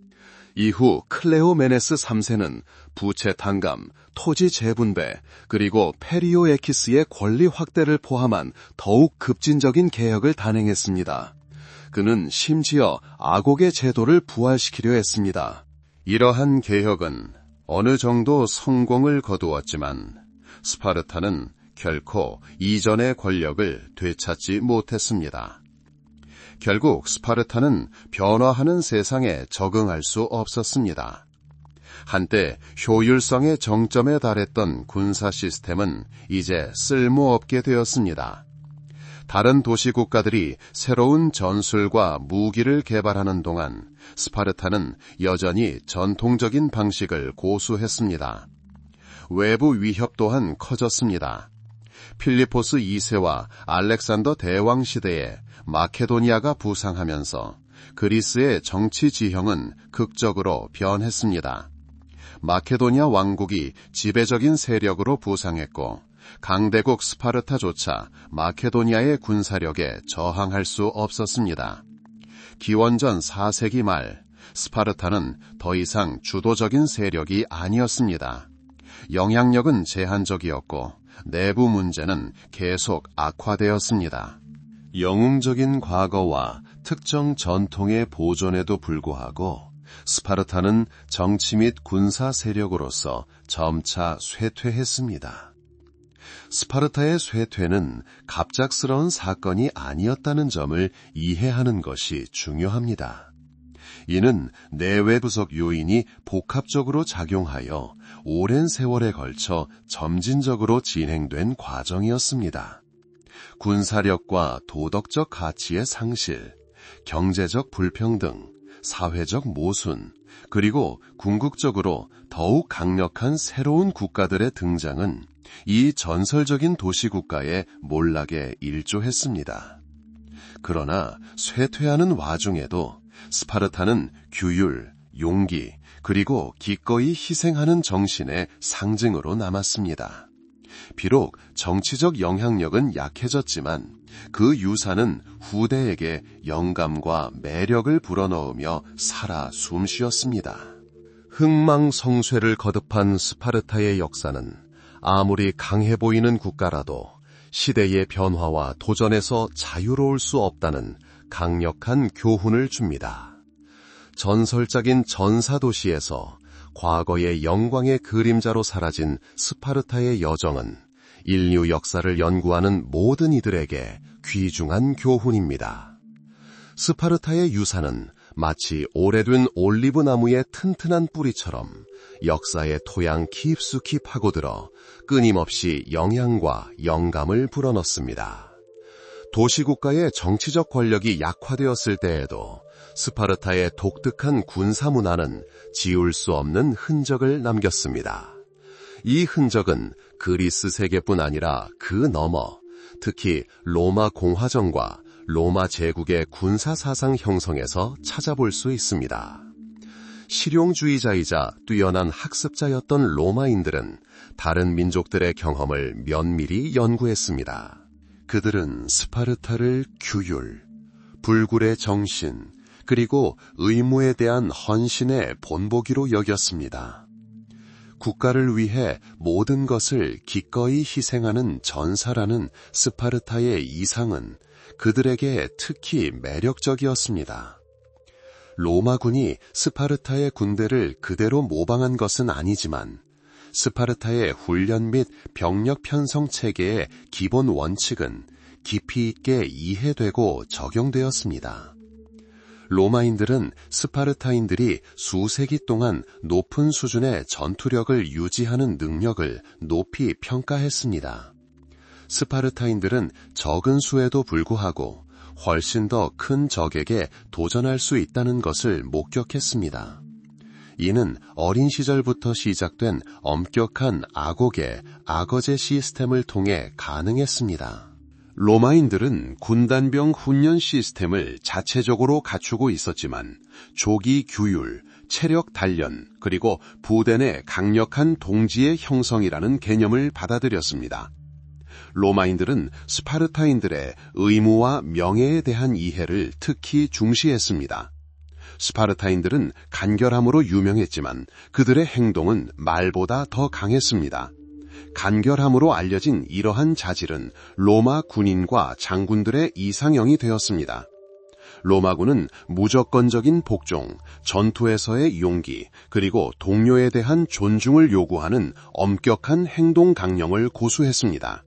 이후 클레오메네스 3세는 부채 탕감, 토지 재분배, 그리고 페리오에키스의 권리 확대를 포함한 더욱 급진적인 개혁을 단행했습니다. 그는 심지어 아곡의 제도를 부활시키려 했습니다. 이러한 개혁은 어느 정도 성공을 거두었지만 스파르타는 결코 이전의 권력을 되찾지 못했습니다. 결국 스파르타는 변화하는 세상에 적응할 수 없었습니다. 한때 효율성의 정점에 달했던 군사 시스템은 이제 쓸모없게 되었습니다. 다른 도시 국가들이 새로운 전술과 무기를 개발하는 동안 스파르타는 여전히 전통적인 방식을 고수했습니다. 외부 위협 또한 커졌습니다. 필리포스 2세와 알렉산더 대왕 시대에 마케도니아가 부상하면서 그리스의 정치 지형은 극적으로 변했습니다. 마케도니아 왕국이 지배적인 세력으로 부상했고 강대국 스파르타조차 마케도니아의 군사력에 저항할 수 없었습니다. 기원전 4세기 말 스파르타는 더 이상 주도적인 세력이 아니었습니다. 영향력은 제한적이었고 내부 문제는 계속 악화되었습니다. 영웅적인 과거와 특정 전통의 보존에도 불구하고 스파르타는 정치 및 군사 세력으로서 점차 쇠퇴했습니다. 스파르타의 쇠퇴는 갑작스러운 사건이 아니었다는 점을 이해하는 것이 중요합니다. 이는 내외 부속 요인이 복합적으로 작용하여 오랜 세월에 걸쳐 점진적으로 진행된 과정이었습니다. 군사력과 도덕적 가치의 상실, 경제적 불평등, 사회적 모순, 그리고 궁극적으로 더욱 강력한 새로운 국가들의 등장은 이 전설적인 도시국가의 몰락에 일조했습니다. 그러나 쇠퇴하는 와중에도 스파르타는 규율, 용기, 그리고 기꺼이 희생하는 정신의 상징으로 남았습니다. 비록 정치적 영향력은 약해졌지만 그 유산은 후대에게 영감과 매력을 불어넣으며 살아 숨쉬었습니다. 흥망성쇠를 거듭한 스파르타의 역사는 아무리 강해 보이는 국가라도 시대의 변화와 도전에서 자유로울 수 없다는 강력한 교훈을 줍니다. 전설적인 전사도시에서 과거의 영광의 그림자로 사라진 스파르타의 여정은 인류 역사를 연구하는 모든 이들에게 귀중한 교훈입니다. 스파르타의 유산은 마치 오래된 올리브 나무의 튼튼한 뿌리처럼 역사의 토양 깊숙이 파고들어 끊임없이 영향과 영감을 불어넣습니다. 도시국가의 정치적 권력이 약화되었을 때에도 스파르타의 독특한 군사 문화는 지울 수 없는 흔적을 남겼습니다. 이 흔적은 그리스 세계뿐 아니라 그 너머, 특히 로마 공화정과 로마 제국의 군사 사상 형성에서 찾아볼 수 있습니다. 실용주의자이자 뛰어난 학습자였던 로마인들은 다른 민족들의 경험을 면밀히 연구했습니다. 그들은 스파르타를 규율, 불굴의 정신, 그리고 의무에 대한 헌신의 본보기로 여겼습니다. 국가를 위해 모든 것을 기꺼이 희생하는 전사라는 스파르타의 이상은 그들에게 특히 매력적이었습니다. 로마군이 스파르타의 군대를 그대로 모방한 것은 아니지만 스파르타의 훈련 및 병력 편성 체계의 기본 원칙은 깊이 있게 이해되고 적용되었습니다. 로마인들은 스파르타인들이 수세기 동안 높은 수준의 전투력을 유지하는 능력을 높이 평가했습니다. 스파르타인들은 적은 수에도 불구하고 훨씬 더 큰 적에게 도전할 수 있다는 것을 목격했습니다. 이는 어린 시절부터 시작된 엄격한 아고게, 아거제 시스템을 통해 가능했습니다. 로마인들은 군단병 훈련 시스템을 자체적으로 갖추고 있었지만 조기 규율, 체력 단련, 그리고 부대 내 강력한 동지의 형성이라는 개념을 받아들였습니다. 로마인들은 스파르타인들의 의무와 명예에 대한 이해를 특히 중시했습니다. 스파르타인들은 간결함으로 유명했지만 그들의 행동은 말보다 더 강했습니다. 간결함으로 알려진 이러한 자질은 로마 군인과 장군들의 이상형이 되었습니다. 로마군은 무조건적인 복종, 전투에서의 용기, 그리고 동료에 대한 존중을 요구하는 엄격한 행동 강령을 고수했습니다.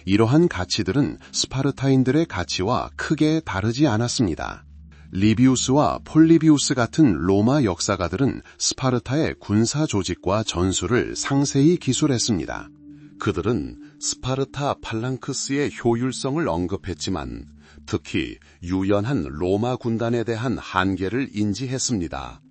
이러한 가치들은 스파르타인들의 가치와 크게 다르지 않았습니다. 리비우스와 폴리비우스 같은 로마 역사가들은 스파르타의 군사 조직과 전술을 상세히 기술했습니다. 그들은 스파르타 팔랑크스의 효율성을 언급했지만 특히 유연한 로마 군단에 대한 한계를 인지했습니다.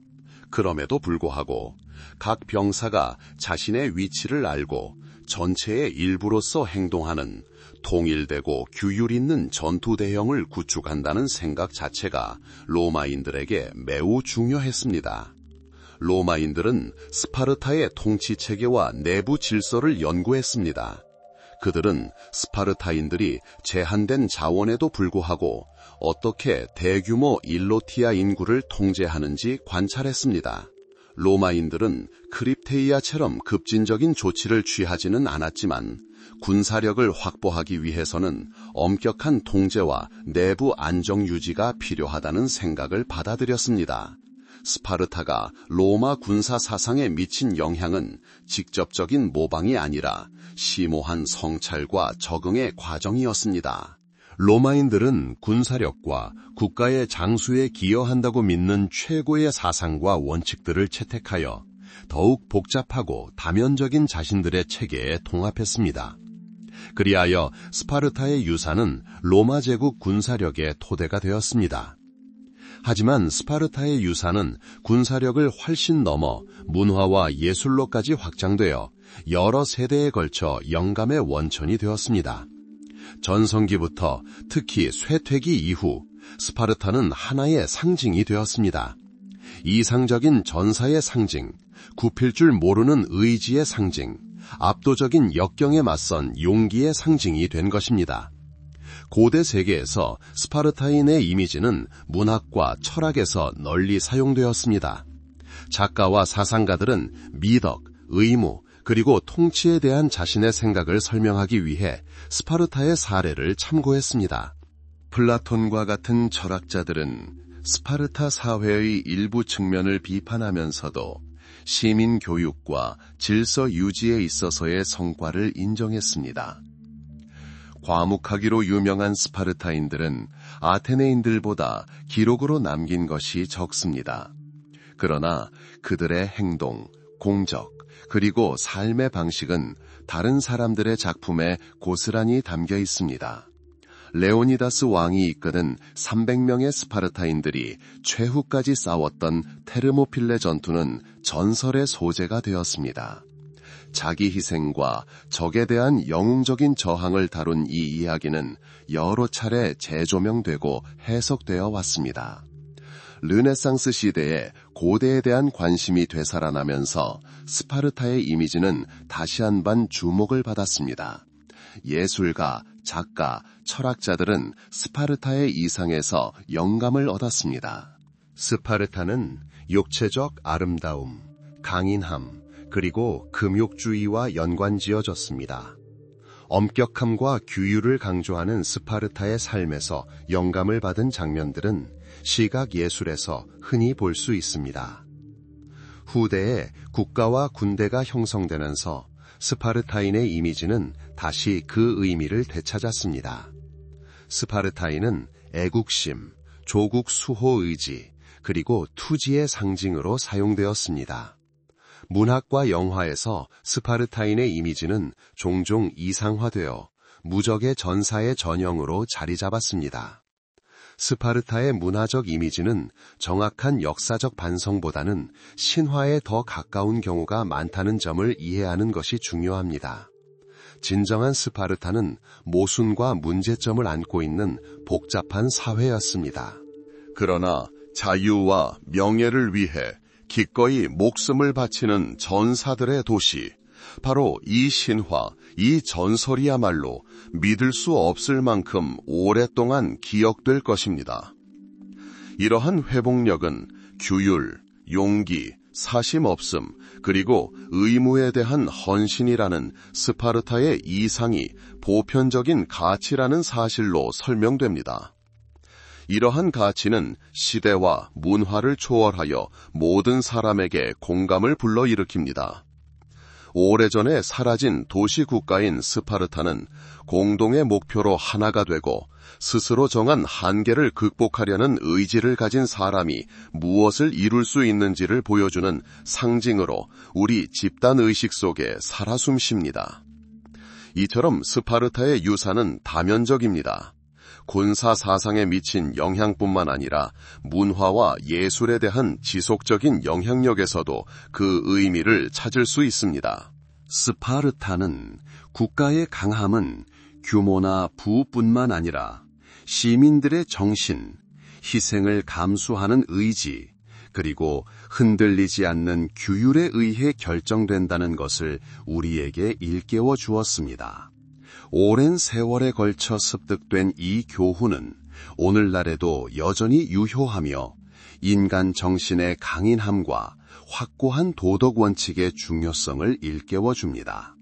그럼에도 불구하고 각 병사가 자신의 위치를 알고 전체의 일부로서 행동하는 통일되고 규율 있는 전투 대형을 구축한다는 생각 자체가 로마인들에게 매우 중요했습니다. 로마인들은 스파르타의 통치 체계와 내부 질서를 연구했습니다. 그들은 스파르타인들이 제한된 자원에도 불구하고 어떻게 대규모 일로티아 인구를 통제하는지 관찰했습니다. 로마인들은 크립테이아처럼 급진적인 조치를 취하지는 않았지만 군사력을 확보하기 위해서는 엄격한 통제와 내부 안정 유지가 필요하다는 생각을 받아들였습니다. 스파르타가 로마 군사 사상에 미친 영향은 직접적인 모방이 아니라 심오한 성찰과 적응의 과정이었습니다. 로마인들은 군사력과 국가의 장수에 기여한다고 믿는 최고의 사상과 원칙들을 채택하여 더욱 복잡하고 다면적인 자신들의 체계에 통합했습니다. 그리하여 스파르타의 유산은 로마 제국 군사력의 토대가 되었습니다. 하지만 스파르타의 유산은 군사력을 훨씬 넘어 문화와 예술로까지 확장되어 여러 세대에 걸쳐 영감의 원천이 되었습니다. 전성기부터 특히 쇠퇴기 이후 스파르타는 하나의 상징이 되었습니다. 이상적인 전사의 상징, 굽힐 줄 모르는 의지의 상징, 압도적인 역경에 맞선 용기의 상징이 된 것입니다. 고대 세계에서 스파르타인의 이미지는 문학과 철학에서 널리 사용되었습니다. 작가와 사상가들은 미덕, 의무, 그리고 통치에 대한 자신의 생각을 설명하기 위해 스파르타의 사례를 참고했습니다. 플라톤과 같은 철학자들은 스파르타 사회의 일부 측면을 비판하면서도 시민 교육과 질서 유지에 있어서의 성과를 인정했습니다. 과묵하기로 유명한 스파르타인들은 아테네인들보다 기록으로 남긴 것이 적습니다. 그러나 그들의 행동, 공적, 그리고 삶의 방식은 다른 사람들의 작품에 고스란히 담겨 있습니다. 레오니다스 왕이 이끄는 300명의 스파르타인들이 최후까지 싸웠던 테르모필레 전투는 전설의 소재가 되었습니다. 자기 희생과 적에 대한 영웅적인 저항을 다룬 이 이야기는 여러 차례 재조명되고 해석되어 왔습니다. 르네상스 시대에 고대에 대한 관심이 되살아나면서 스파르타의 이미지는 다시 한번 주목을 받았습니다. 예술가, 작가, 철학자들은 스파르타의 이상에서 영감을 얻었습니다. 스파르타는 육체적 아름다움, 강인함, 그리고 금욕주의와 연관지어졌습니다. 엄격함과 규율을 강조하는 스파르타의 삶에서 영감을 받은 장면들은 시각 예술에서 흔히 볼 수 있습니다. 후대에 국가와 군대가 형성되면서 스파르타인의 이미지는 다시 그 의미를 되찾았습니다. 스파르타인은 애국심, 조국 수호 의지, 그리고 투지의 상징으로 사용되었습니다. 문학과 영화에서 스파르타인의 이미지는 종종 이상화되어 무적의 전사의 전형으로 자리 잡았습니다. 스파르타의 문화적 이미지는 정확한 역사적 반성보다는 신화에 더 가까운 경우가 많다는 점을 이해하는 것이 중요합니다. 진정한 스파르타는 모순과 문제점을 안고 있는 복잡한 사회였습니다. 그러나 자유와 명예를 위해 기꺼이 목숨을 바치는 전사들의 도시, 바로 이 신화, 이 전설이야말로 믿을 수 없을 만큼 오랫동안 기억될 것입니다. 이러한 회복력은 규율, 용기, 사심없음, 그리고 의무에 대한 헌신이라는 스파르타의 이상이 보편적인 가치라는 사실로 설명됩니다. 이러한 가치는 시대와 문화를 초월하여 모든 사람에게 공감을 불러일으킵니다. 오래전에 사라진 도시국가인 스파르타는 공동의 목표로 하나가 되고 스스로 정한 한계를 극복하려는 의지를 가진 사람이 무엇을 이룰 수 있는지를 보여주는 상징으로 우리 집단의식 속에 살아 숨쉽니다. 이처럼 스파르타의 유산은 다면적입니다. 군사 사상에 미친 영향뿐만 아니라 문화와 예술에 대한 지속적인 영향력에서도 그 의미를 찾을 수 있습니다. 스파르타는 국가의 강함은 규모나 부뿐만 아니라 시민들의 정신, 희생을 감수하는 의지, 그리고 흔들리지 않는 규율에 의해 결정된다는 것을 우리에게 일깨워 주었습니다. 오랜 세월에 걸쳐 습득된 이 교훈은 오늘날에도 여전히 유효하며 인간 정신의 강인함과 확고한 도덕 원칙의 중요성을 일깨워 줍니다.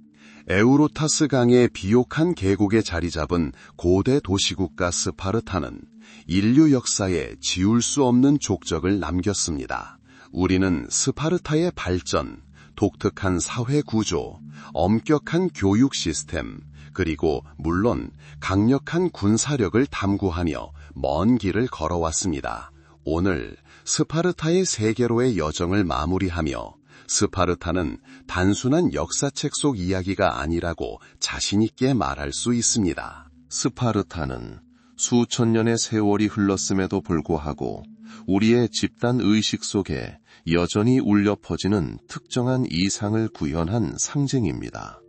에우로타스 강의 비옥한 계곡에 자리 잡은 고대 도시국가 스파르타는 인류 역사에 지울 수 없는 족적을 남겼습니다. 우리는 스파르타의 발전, 독특한 사회 구조, 엄격한 교육 시스템, 그리고 물론 강력한 군사력을 탐구하며 먼 길을 걸어왔습니다. 오늘 스파르타의 세계로의 여정을 마무리하며 스파르타는 단순한 역사책 속 이야기가 아니라고 자신 있게 말할 수 있습니다. 스파르타는 수천 년의 세월이 흘렀음에도 불구하고 우리의 집단 의식 속에 여전히 울려 퍼지는 특정한 이상을 구현한 상징입니다.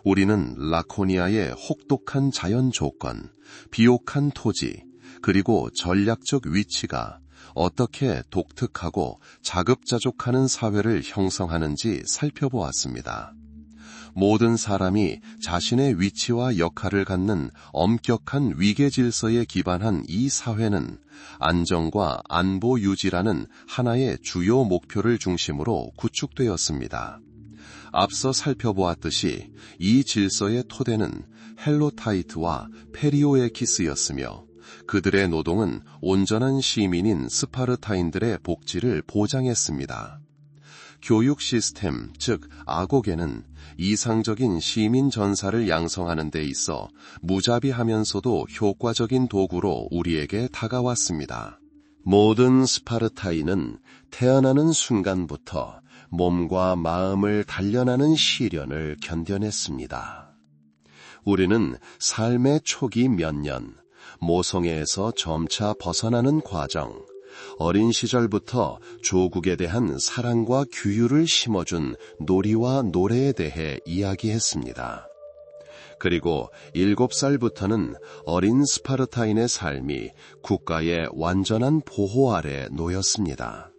우리는 라코니아의 혹독한 자연 조건, 비옥한 토지, 그리고 전략적 위치가 어떻게 독특하고 자급자족하는 사회를 형성하는지 살펴보았습니다. 모든 사람이 자신의 위치와 역할을 갖는 엄격한 위계 질서에 기반한 이 사회는 안정과 안보 유지라는 하나의 주요 목표를 중심으로 구축되었습니다. 앞서 살펴보았듯이 이 질서의 토대는 헬로타이트와 페리오에키스였으며 그들의 노동은 온전한 시민인 스파르타인들의 복지를 보장했습니다. 교육 시스템, 즉 아고게는 이상적인 시민 전사를 양성하는 데 있어 무자비하면서도 효과적인 도구로 우리에게 다가왔습니다. 모든 스파르타인은 태어나는 순간부터 몸과 마음을 단련하는 시련을 견뎌냈습니다. 우리는 삶의 초기 몇 년, 모성애에서 점차 벗어나는 과정, 어린 시절부터 조국에 대한 사랑과 규율을 심어준 놀이와 노래에 대해 이야기했습니다. 그리고 7살부터는 어린 스파르타인의 삶이 국가의 완전한 보호 아래 놓였습니다.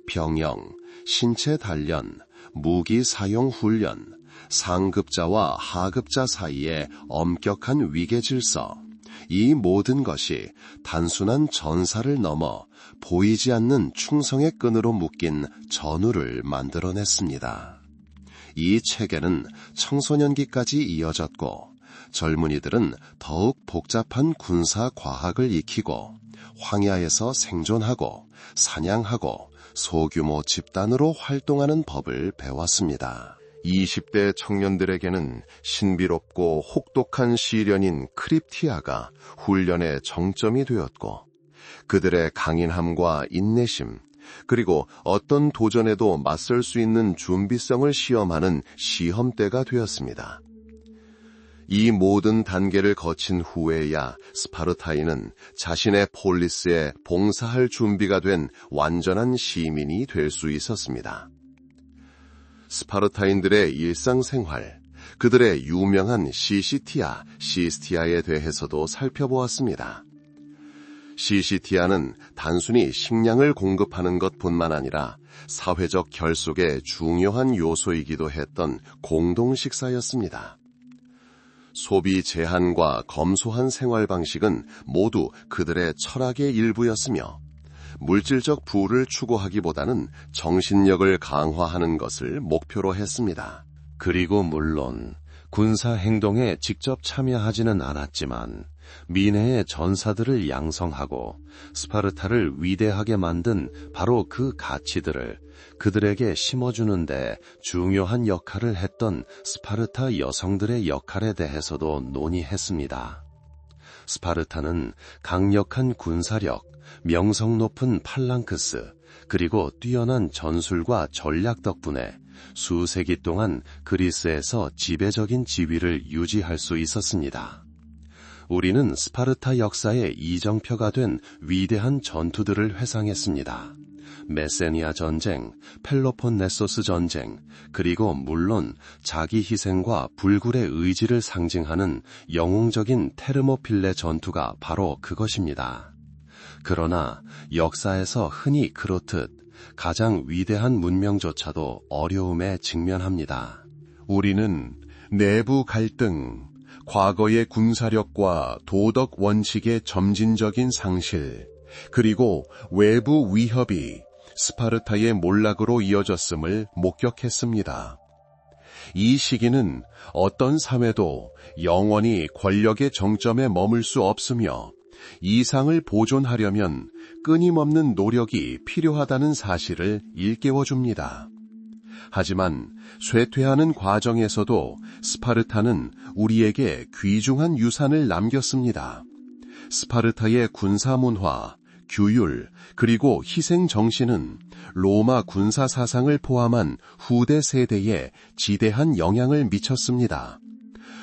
병영, 신체 단련, 무기 사용 훈련, 상급자와 하급자 사이의 엄격한 위계 질서, 이 모든 것이 단순한 전사를 넘어 보이지 않는 충성의 끈으로 묶인 전우를 만들어냈습니다. 이 체계는 청소년기까지 이어졌고 젊은이들은 더욱 복잡한 군사 과학을 익히고 황야에서 생존하고 사냥하고 소규모 집단으로 활동하는 법을 배웠습니다. 20대 청년들에게는 신비롭고 혹독한 시련인 크립티아가 훈련의 정점이 되었고 그들의 강인함과 인내심, 그리고 어떤 도전에도 맞설 수 있는 준비성을 시험하는 시험대가 되었습니다. 이 모든 단계를 거친 후에야 스파르타인은 자신의 폴리스에 봉사할 준비가 된 완전한 시민이 될 수 있었습니다. 스파르타인들의 일상생활, 그들의 유명한 시스티아에 대해서도 살펴보았습니다. 시시티아는 단순히 식량을 공급하는 것뿐만 아니라 사회적 결속의 중요한 요소이기도 했던 공동식사였습니다. 소비 제한과 검소한 생활 방식은 모두 그들의 철학의 일부였으며 물질적 부를 추구하기보다는 정신력을 강화하는 것을 목표로 했습니다. 그리고 물론 군사 행동에 직접 참여하지는 않았지만 미네의 전사들을 양성하고 스파르타를 위대하게 만든 바로 그 가치들을 그들에게 심어주는데 중요한 역할을 했던 스파르타 여성들의 역할에 대해서도 논의했습니다. 스파르타는 강력한 군사력, 명성 높은 팔랑크스, 그리고 뛰어난 전술과 전략 덕분에 수세기 동안 그리스에서 지배적인 지위를 유지할 수 있었습니다. 우리는 스파르타 역사의 이정표가 된 위대한 전투들을 회상했습니다. 메세니아 전쟁, 펠로폰네소스 전쟁, 그리고 물론 자기 희생과 불굴의 의지를 상징하는 영웅적인 테르모필레 전투가 바로 그것입니다. 그러나 역사에서 흔히 그렇듯 가장 위대한 문명조차도 어려움에 직면합니다. 우리는 내부 갈등, 과거의 군사력과 도덕 원칙의 점진적인 상실, 그리고 외부 위협이 스파르타의 몰락으로 이어졌음을 목격했습니다. 이 시기는 어떤 사회도 영원히 권력의 정점에 머물 수 없으며 이상을 보존하려면 끊임없는 노력이 필요하다는 사실을 일깨워줍니다. 하지만 쇠퇴하는 과정에서도 스파르타는 우리에게 귀중한 유산을 남겼습니다. 스파르타의 군사문화, 규율, 그리고 희생정신은 로마 군사 사상을 포함한 후대 세대에 지대한 영향을 미쳤습니다.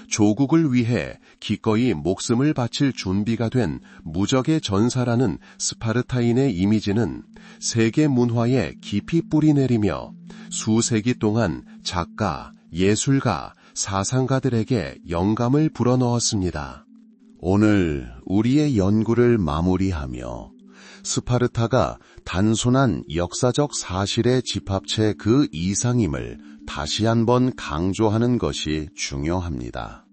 조국을 위해 기꺼이 목숨을 바칠 준비가 된 무적의 전사라는 스파르타인의 이미지는 세계 문화에 깊이 뿌리내리며 수세기 동안 작가, 예술가, 사상가들에게 영감을 불어넣었습니다. 오늘 우리의 연구를 마무리하며 스파르타가 단순한 역사적 사실의 집합체 그 이상임을 다시 한번 강조하는 것이 중요합니다.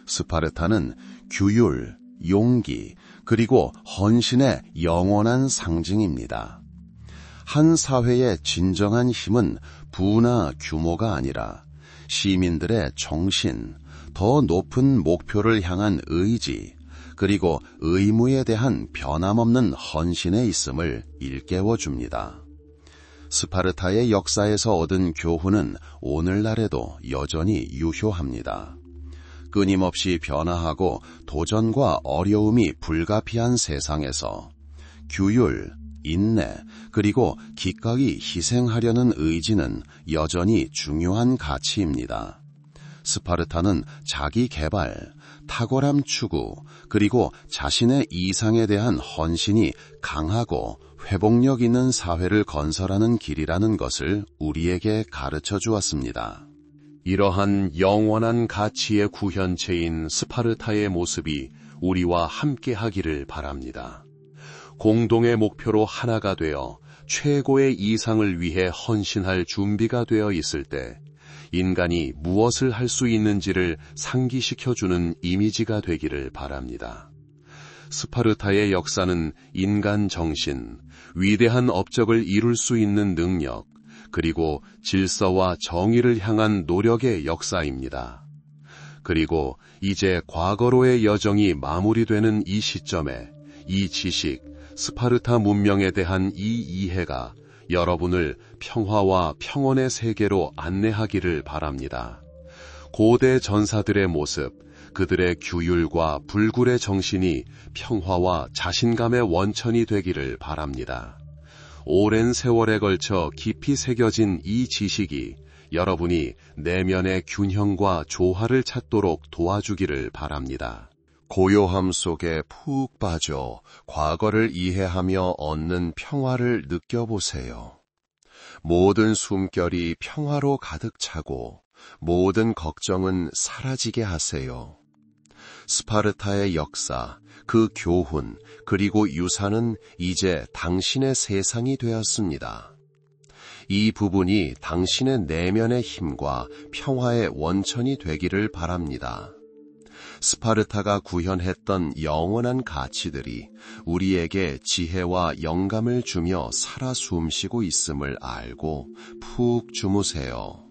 스파르타는 규율, 용기, 그리고 헌신의 영원한 상징입니다. 한 사회의 진정한 힘은 부나 규모가 아니라 시민들의 정신, 더 높은 목표를 향한 의지, 그리고 의무에 대한 변함없는 헌신에 있음을 일깨워 줍니다. 스파르타의 역사에서 얻은 교훈은 오늘날에도 여전히 유효합니다. 끊임없이 변화하고 도전과 어려움이 불가피한 세상에서 규율, 인내, 그리고 기꺼이 희생하려는 의지는 여전히 중요한 가치입니다. 스파르타는 자기 개발, 탁월함 추구, 그리고 자신의 이상에 대한 헌신이 강하고 회복력 있는 사회를 건설하는 길이라는 것을 우리에게 가르쳐 주었습니다. 이러한 영원한 가치의 구현체인 스파르타의 모습이 우리와 함께 하기를 바랍니다. 공동의 목표로 하나가 되어 최고의 이상을 위해 헌신할 준비가 되어 있을 때 인간이 무엇을 할 수 있는지를 상기시켜주는 이미지가 되기를 바랍니다. 스파르타의 역사는 인간 정신, 위대한 업적을 이룰 수 있는 능력, 그리고 질서와 정의를 향한 노력의 역사입니다. 그리고 이제 과거로의 여정이 마무리되는 이 시점에 이 지식, 스파르타 문명에 대한 이 이해가 여러분을 평화와 평온의 세계로 안내하기를 바랍니다. 고대 전사들의 모습, 그들의 규율과 불굴의 정신이 평화와 자신감의 원천이 되기를 바랍니다. 오랜 세월에 걸쳐 깊이 새겨진 이 지식이 여러분이 내면의 균형과 조화를 찾도록 도와주기를 바랍니다. 고요함 속에 푹 빠져 과거를 이해하며 얻는 평화를 느껴보세요. 모든 숨결이 평화로 가득 차고 모든 걱정은 사라지게 하세요. 스파르타의 역사, 그 교훈, 그리고 유산은 이제 당신의 세상이 되었습니다. 이 부분이 당신의 내면의 힘과 평화의 원천이 되기를 바랍니다. 스파르타가 구현했던 영원한 가치들이 우리에게 지혜와 영감을 주며 살아 숨쉬고 있음을 알고 푹 주무세요.